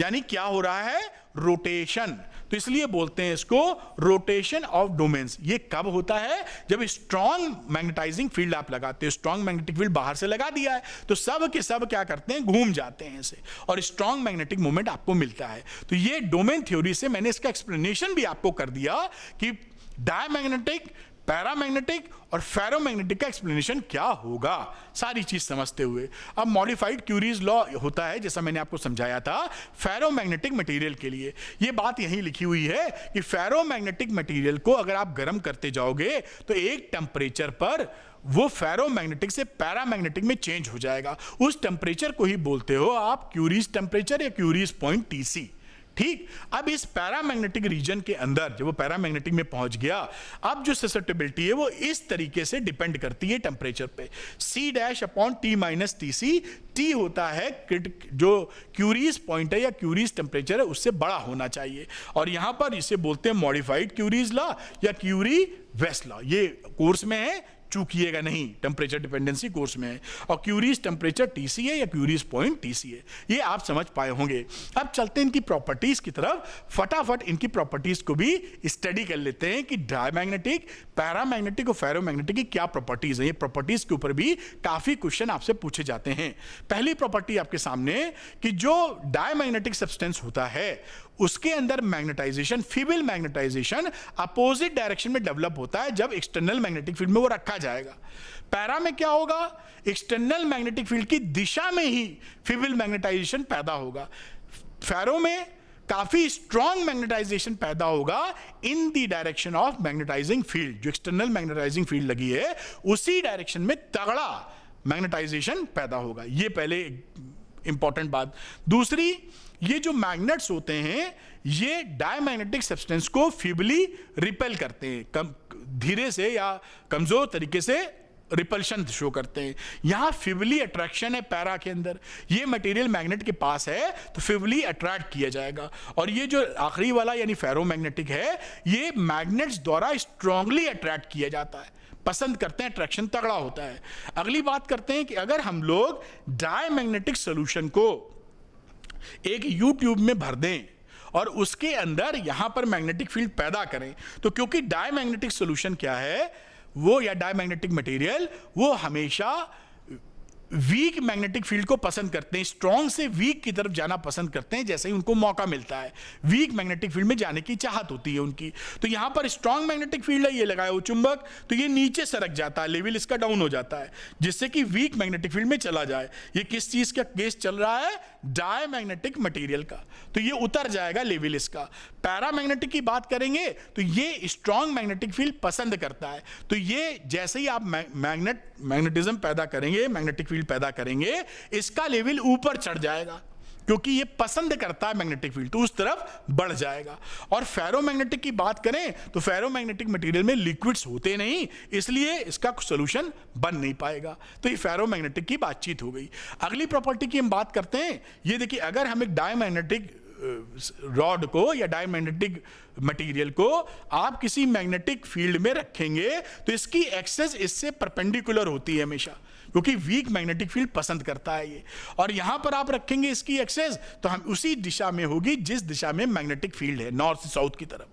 यानी क्या हो रहा है, रोटेशन। तो इसलिए बोलते हैं इसको रोटेशन ऑफ डोमेन्स। ये कब होता है, जब स्ट्रॉन्ग मैग्नेटाइजिंग फील्ड आप लगाते हो, स्ट्रॉन्ग मैग्नेटिक फील्ड बाहर से लगा दिया है, तो सब के सब क्या करते हैं, घूम जाते हैं ऐसे, और स्ट्रॉन्ग मैग्नेटिक मोमेंट आपको मिलता है। तो ये डोमेन थ्योरी से मैंने इसका एक्सप्लेनेशन भी आपको कर दिया कि डायमैग्नेटिक, पैरामैग्नेटिक और फेरोमैग्नेटिक का एक्सप्लेनेशन क्या होगा, सारी चीज समझते हुए। अब मॉडिफाइड क्यूरीज लॉ होता है, जैसा मैंने आपको समझाया था, फेरोमैग्नेटिक मटेरियल के लिए। ये बात यहीं लिखी हुई है कि फेरोमैग्नेटिक मटेरियल को अगर आप गर्म करते जाओगे तो एक टेम्परेचर पर वो फेरोमैग्नेटिक से पैरामैग्नेटिक में चेंज हो जाएगा। उस टेम्परेचर को ही बोलते हो आप क्यूरीज टेम्परेचर या क्यूरीज पॉइंट टीसी। ठीक, अब इस पैरामैग्नेटिक रीजन के अंदर जब वो पैरामैग्नेटिक में पहुंच गया, अब जो ससेप्टिबिलिटी है वो इस तरीके से डिपेंड करती है टेम्परेचर पे, C-T-TC। T होता है जो क्यूरीज पॉइंट है या क्यूरीज टेम्परेचर है उससे बड़ा होना चाहिए, और यहां पर इसे बोलते हैं मॉडिफाइड क्यूरीज लॉ या क्यूरी वेस्ट लॉ। ये कोर्स में है, चूकिएगा नहीं, टेम्परेचर डिपेंडेंसी कोर्स में है, और क्यूरीज टेम्परेचर टीसी है या क्यूरीज पॉइंट टीसी है, ये आप समझ पाए होंगे। अब चलते हैं इनकी प्रॉपर्टीज की तरफ, फटाफट इनकी प्रॉपर्टीज को भी स्टडी कर लेते हैं कि डायमैग्नेटिक, पैरामैग्नेटिक और फेरोमैग्नेटिक की क्या प्रॉपर्टीज हैं। ये प्रॉपर्टीज के ऊपर भी काफी क्वेश्चन आपसे पूछे जाते हैं। पहली प्रॉपर्टी आपके सामने कि जो डायमैग्नेटिक सब्सटेंस होता है उसके अंदर magnetization, feeble magnetization opposite direction में डेवलप होता है जब एक्सटर्नल मैग्नेटिक फील्ड में वो रखा जाएगा। पैरा में क्या होगा, एक्सटर्नल मैग्नेटिक फील्ड की दिशा में ही फीबल मैग्नेटाइजेशन पैदा होगा। फेरो में काफी स्ट्रॉन्ग मैग्नेटाइजेशन पैदा होगा in the direction of magnetizing field, जो एक्सटर्नल मैग्नेटाइजिंग फील्ड लगी है उसी डायरेक्शन में तगड़ा मैग्नेटाइजेशन पैदा होगा। ये पहले इंपॉर्टेंट बात। दूसरी, ये जो मैग्नेट्स होते हैं ये डायमैग्नेटिक सब्सटेंस को फीबली रिपेल करते हैं, धीरे से या कमजोर तरीके से रिपल्शन शो करते हैं। यहां फीबली अट्रैक्शन है पैरा के अंदर, ये मटेरियल मैग्नेट के पास है तो फीबली अट्रैक्ट किया जाएगा। और ये जो आखिरी वाला यानी फेरोमैग्नेटिक है, ये मैग्नेट्स द्वारा स्ट्रांगली अट्रैक्ट किया जाता है, पसंद करते हैं, अट्रैक्शन तगड़ा होता है। अगली बात करते हैं कि अगर हम लोग डायमैग्नेटिक सॉल्यूशन को एक यू ट्यूब में भर दें और उसके अंदर यहां पर मैग्नेटिक फील्ड पैदा करें, तो क्योंकि डायमैग्नेटिक सॉल्यूशन क्या है वो, या डायमैग्नेटिक मटेरियल, वो हमेशा वीक मैग्नेटिक फील्ड को पसंद करते हैं, स्ट्रॉन्ग से वीक की तरफ जाना पसंद करते हैं जैसे ही उनको मौका मिलता है, वीक मैग्नेटिक फील्ड में जाने की चाहत होती है उनकी। तो यहां पर स्ट्रॉन्ग मैग्नेटिक फील्ड है, ये लगाया वो चुंबक, तो ये नीचे सरक जाता है, लेवल इसका डाउन हो जाता है जिससे कि वीक मैग्नेटिक फील्ड में चला जाए। ये किस चीज का केस चल रहा है, डायमैग्नेटिक मटेरियल का, तो ये उतर जाएगा लेवल इसका। पैरामैग्नेटिक की बात करेंगे तो ये स्ट्रॉन्ग मैग्नेटिक फील्ड पसंद करता है, तो ये जैसे ही आप मैग्नेटिज्म पैदा करेंगे, मैग्नेटिक फील्ड पैदा करेंगे, इसका लेवल ऊपर चढ़ जाएगा क्योंकि ये पसंद करता है मैग्नेटिक फील्ड, तो उस तरफ बढ़ जाएगा। और फेरोमैग्नेटिक की बात करें तो फेरोमैग्नेटिक मटेरियल में लिक्विड्स होते नहीं, इसलिए इसका कुछ सोल्यूशन बन नहीं पाएगा। तो ये फेरोमैग्नेटिक की बातचीत हो गई। अगली प्रॉपर्टी की हम बात करते हैं। ये देखिए, अगर हम एक डायमैग्नेटिक रॉड को या डायमैग्नेटिक मटेरियल को आप किसी मैग्नेटिक फील्ड में रखेंगे तो इसकी एक्सेस इससे परपेंडिकुलर होती है हमेशा, क्योंकि वीक मैग्नेटिक फील्ड पसंद करता है ये। और यहां पर आप रखेंगे इसकी एक्सेस तो हम उसी दिशा में होगी जिस दिशा में मैग्नेटिक फील्ड है, नॉर्थ से साउथ की तरफ,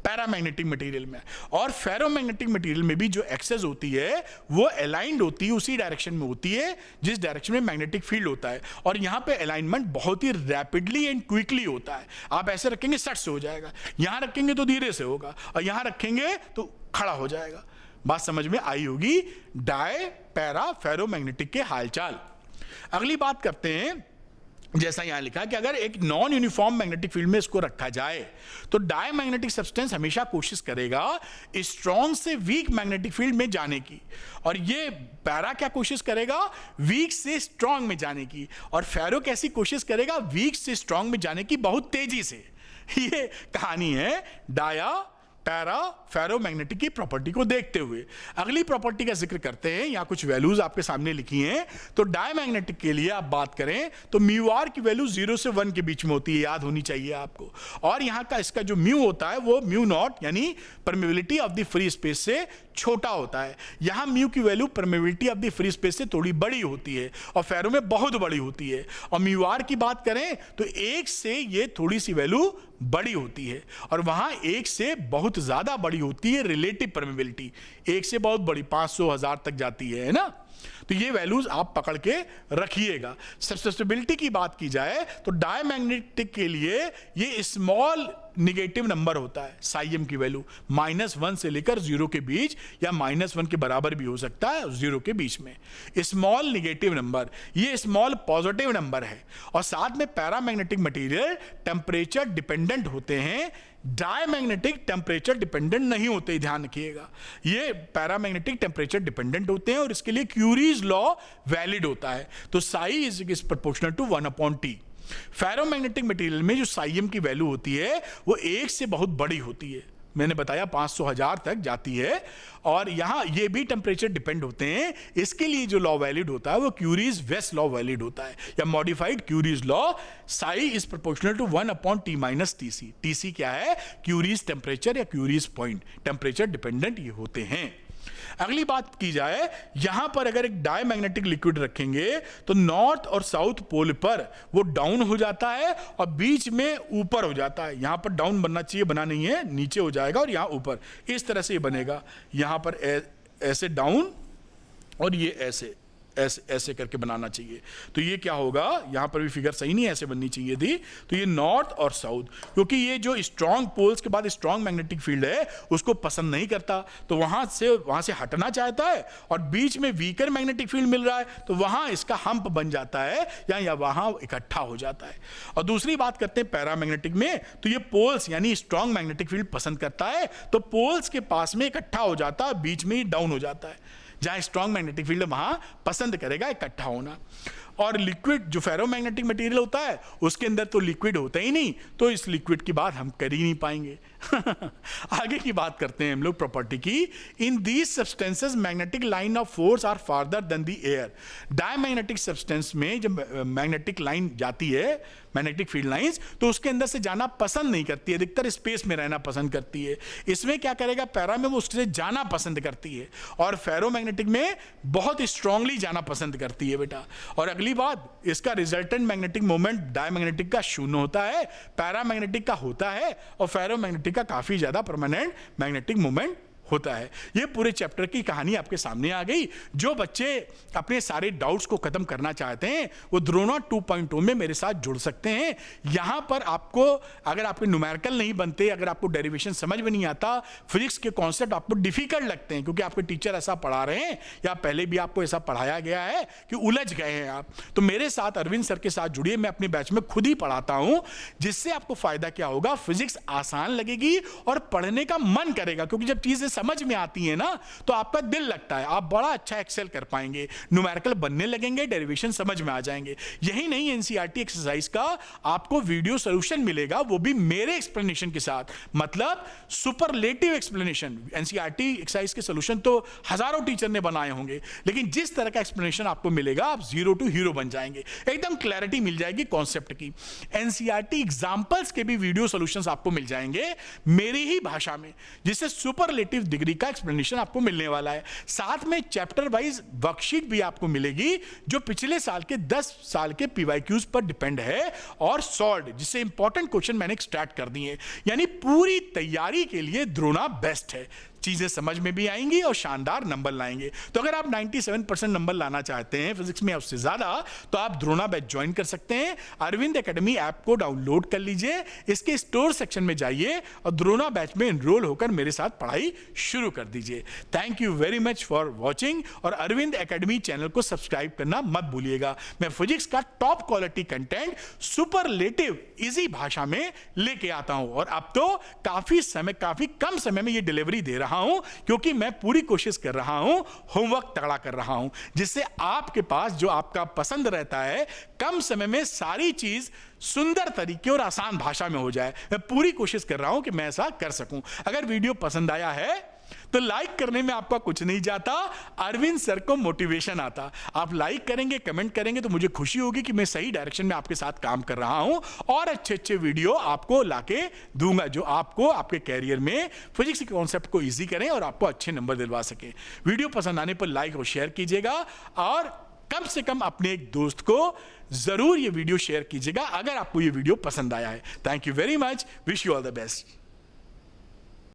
पैरामैग्नेटिक मटेरियल में। और फेरोमैग्नेटिक मटेरियल में भी जो एक्सेस होती है वो अलाइंड होती है, उसी डायरेक्शन में होती है जिस डायरेक्शन में मैग्नेटिक फील्ड होता है। और यहां पे अलाइनमेंट बहुत ही रैपिडली एंड क्विकली होता है। आप ऐसे रखेंगे सट से हो जाएगा, यहां रखेंगे तो धीरे से होगा, और यहां रखेंगे तो खड़ा हो जाएगा। बात समझ में आई होगी डाय पैरा फेरोमैग्नेटिक के हालचाल। अगली बात करते हैं, जैसा यहां लिखा कि अगर एक नॉन यूनिफॉर्म मैग्नेटिक फील्ड में इसको रखा जाए तो डायमैग्नेटिक सब्सटेंस हमेशा कोशिश करेगा स्ट्रॉन्ग से वीक मैग्नेटिक फील्ड में जाने की, और ये पैरा क्या कोशिश करेगा, वीक से स्ट्रॉन्ग में जाने की। और फेरो कैसी कोशिश करेगा, वीक से स्ट्रॉन्ग में जाने की बहुत तेजी से। ये कहानी है डाया पैरा फेरोमैग्नेटिक की प्रॉपर्टी को देखते हुए। अगली प्रॉपर्टी का जिक्र करते हैं, यहां कुछ वैल्यूज आपके सामने लिखी हैं। तो डायमैग्नेटिक के लिए आप बात करें तो म्यू आर की वैल्यू 0 से 1 के बीच में होती है, याद होनी चाहिए आपको। और यहां का इसका जो म्यू होता है वो म्यू नॉट यानी permeability of the free space से छोटा होता है। यहां म्यू की value permeability of the free space से थोड़ी बड़ी होती है और फेरो में बहुत बड़ी होती है। और म्यू आर की बात करें तो 1 से ये थोड़ी सी वैल्यू बड़ी होती है, और वहां 1 से बहुत ज्यादा बड़ी होती है रिलेटिव परमेबिलिटी, 1 से बहुत बड़ी 500 1000 तक जाती है ना। तो ये वैल्यूज आप पकड़ के रखिएगा। सब्सिस्टिबिलिटी की बात की जाए तो डायमैग्नेटिक के लिए ये स्मॉल निगेटिव नंबर होता है, साइएम की वैल्यू -1 से लेकर 0 के बीच, या -1 के बराबर भी हो सकता है 0 के बीच में। स्मॉल निगेटिव नंबर, ये स्मॉल पॉजिटिव नंबर है। और साथ में पैरामैग्नेटिक मटेरियल टेम्परेचर डिपेंडेंट होते हैं, डायमैग्नेटिक टेम्परेचर डिपेंडेंट नहीं होते, ध्यान रखिएगा। ये पैरामैग्नेटिक टेम्परेचर डिपेंडेंट होते हैं और इसके लिए क्यूरीज लॉ वैलिड होता है। तो psi is proportional to 1/T। Ferromagnetic material में जो साइएम की वैल्यू होती है वो 1 से बहुत बड़ी होती है, मैंने बताया 500 1000 तक जाती है। और यहां ये भी टेम्परेचर डिपेंड होते हैं। इसके लिए जो लॉ वैलिड होता है वो क्यूरीज वेस्ट लॉ वैलिड होता है, या modified Curie's law. Psi is proportional to 1/T - TC। TC क्या है, क्यूरीज टेम्परेचर या क्यूरीज पॉइंट, टेम्परेचर डिपेंडेंट ये होते हैं। अगली बात की जाए, यहां पर अगर एक डायमैग्नेटिक लिक्विड रखेंगे तो नॉर्थ और साउथ पोल पर वो डाउन हो जाता है और बीच में ऊपर हो जाता है। यहां पर डाउन बनना चाहिए, बना नहीं है, नीचे हो जाएगा और यहां ऊपर, इस तरह से ये बनेगा। यहां पर ऐसे डाउन और ये ऐसे, ऐसे ऐसे करके बनाना चाहिए। तो ये क्या होगा, यहां पर भी फिगर सही नहीं ऐसे बननी चाहिए थी। तो ये नॉर्थ और साउथ, क्योंकि ये जो स्ट्रांग पोल्स के बाद स्ट्रांग मैग्नेटिक फील्ड है उसको पसंद नहीं करता, तो वहां से हटना चाहता है, और बीच में वीकर मैग्नेटिक फील्ड मिल रहा है तो वहां इसका हम्प बन जाता है या वहां इकट्ठा हो जाता है। और दूसरी बात करते हैं पैरामैग्नेटिक में, तो ये पोल्स यानी स्ट्रांग मैग्नेटिक फील्ड पसंद करता है, तो पोल्स के पास में इकट्ठा हो जाता है, बीच में ही डाउन हो जाता है। जहां स्ट्रांग मैग्नेटिक फील्ड वहां पसंद करेगा इकट्ठा होना। और लिक्विड जो फेरोमैग्नेटिक मटेरियल होता है उसके अंदर तो लिक्विड होता ही नहीं, तो इस लिक्विड की बात हम कर ही नहीं पाएंगे। आगे की बात करते हैं हम लोग प्रॉपर्टी की। In these substances magnetic line of force are farther than the air. Diamagnetic substance में जब मैग्नेटिक लाइन जाती है, मैग्नेटिक फील्ड लाइंस, तो उसके अंदर से जाना पसंद नहीं करती है, अधिकतर स्पेस में रहना पसंद करती है। इसमें क्या करेगा, पैरा में वो उससे जाना पसंद करती है, और फेरोमैग्नेटिक में बहुत स्ट्रांगली जाना पसंद करती है बेटा। और अगली बात, इसका रिजल्टेंट मैग्नेटिक मोमेंट डायमैग्नेटिक का शून्य होता है, पैरामैग्नेटिक का होता है, और फेरोमैग्नेटिक का काफी ज्यादा परमानेंट मैग्नेटिक मोमेंट होता है। ये पूरे चैप्टर की कहानी आपके सामने आ गई। जो बच्चे अपने सारे डाउट्स को खत्म करना चाहते हैं वो द्रोणा 2.0 में मेरे साथ जुड़ सकते हैं। यहां पर आपको अगर आपके न्यूमेरिकल नहीं बनते, अगर आपको डेरिवेशन समझ में नहीं आता, फिजिक्स के कॉन्सेप्ट आपको डिफिकल्ट लगते हैं क्योंकि आपके टीचर ऐसा पढ़ा रहे हैं या पहले भी आपको ऐसा पढ़ाया गया है कि उलझ गए हैं आप, तो मेरे साथ अरविंद सर के साथ जुड़िए। मैं अपने बैच में खुद ही पढ़ाता हूं, जिससे आपको फायदा क्या होगा, फिजिक्स आसान लगेगी और पढ़ने का मन करेगा, क्योंकि जब चीजें समझ में आती है ना तो आपका दिल लगता है, आप बड़ा अच्छा एक्सेल कर पाएंगे, न्यूमेरिकल बनने लगेंगे, डेरिवेशन समझ में आ जाएंगे। यही नहीं, एनसीईआरटी एक्सरसाइज का आपको वीडियो सॉल्यूशन मिलेगा, वो भी मेरे एक्सप्लेनेशन के साथ, मतलब सुपरलेटिव एक्सप्लेनेशन। एनसीईआरटी एक्सरसाइज के सॉल्यूशन तो हजारों टीचर ने बनाए होंगे, लेकिन जिस तरह का एक्सप्लेनेशन आपको मिलेगा आप जीरो टू हीरो बन जाएंगे, एकदम क्लैरिटी मिल जाएगी कॉन्सेप्ट की। एनसीईआरटी एग्जांपल्स के भी वीडियो सॉल्यूशंस आपको मिल जाएंगे मेरी ही भाषा में, जिससे सुपरलेटिव डिग्री का एक्सप्लेनेशन आपको मिलने वाला है। साथ में चैप्टर वाइज वर्कशीट भी आपको मिलेगी जो पिछले साल के 10 साल के पीवाईक्यूज पर डिपेंड है और सॉल्व, जिससे इंपॉर्टेंट क्वेश्चन मैंने एक्सट्रैक्ट कर दिए। यानी पूरी तैयारी के लिए द्रोणा बेस्ट है, चीजें समझ में भी आएंगी और शानदार नंबर लाएंगे। तो अगर आप 97% नंबर लाना चाहते हैं फिजिक्स में उससे ज्यादा, तो आप द्रोणा बैच ज्वाइन कर सकते हैं। अरविंद एकेडमी ऐप को डाउनलोड कर लीजिए, इसके स्टोर सेक्शन में जाइए और द्रोणा बैच में एनरोल होकर मेरे साथ पढ़ाई शुरू कर दीजिए। Thank you very much for watching, और अरविंद एकेडमी चैनल को सब्सक्राइब करना मत भूलिएगा। मैं फिजिक्स का top quality content superlative easy भाषा में लेके आता हूं, और अब तो काफी कम समय में ये डिलीवरी दे रहा हूं, क्योंकि मैं पूरी कोशिश कर रहा हूं, होमवर्क तगड़ा कर रहा हूं, जिससे आपके पास जो आपका पसंद रहता है कम समय में सारी चीज सुंदर तरीके और आसान भाषा में हो जाए। मैं पूरी कोशिश कर रहा हूं कि मैं ऐसा कर सकूं। अगर वीडियो पसंद आया है तो लाइक करने में आपका कुछ नहीं जाता, अरविंद सर को मोटिवेशन आता। आप लाइक करेंगे, कमेंट करेंगे तो मुझे खुशी होगी कि मैं सही डायरेक्शन में आपके साथ काम कर रहा हूं और अच्छे वीडियो आपको लाके दूंगा जो आपको आपके कैरियर में फिजिक्स के कॉन्सेप्ट को इजी करें और आपको अच्छे नंबर दिलवा सके। वीडियो पसंद आने पर लाइक और शेयर कीजिएगा, और कम से कम अपने एक दोस्त को जरूर ये वीडियो शेयर कीजिएगा अगर आपको ये वीडियो पसंद आया है। Thank you very much, wish you all the best.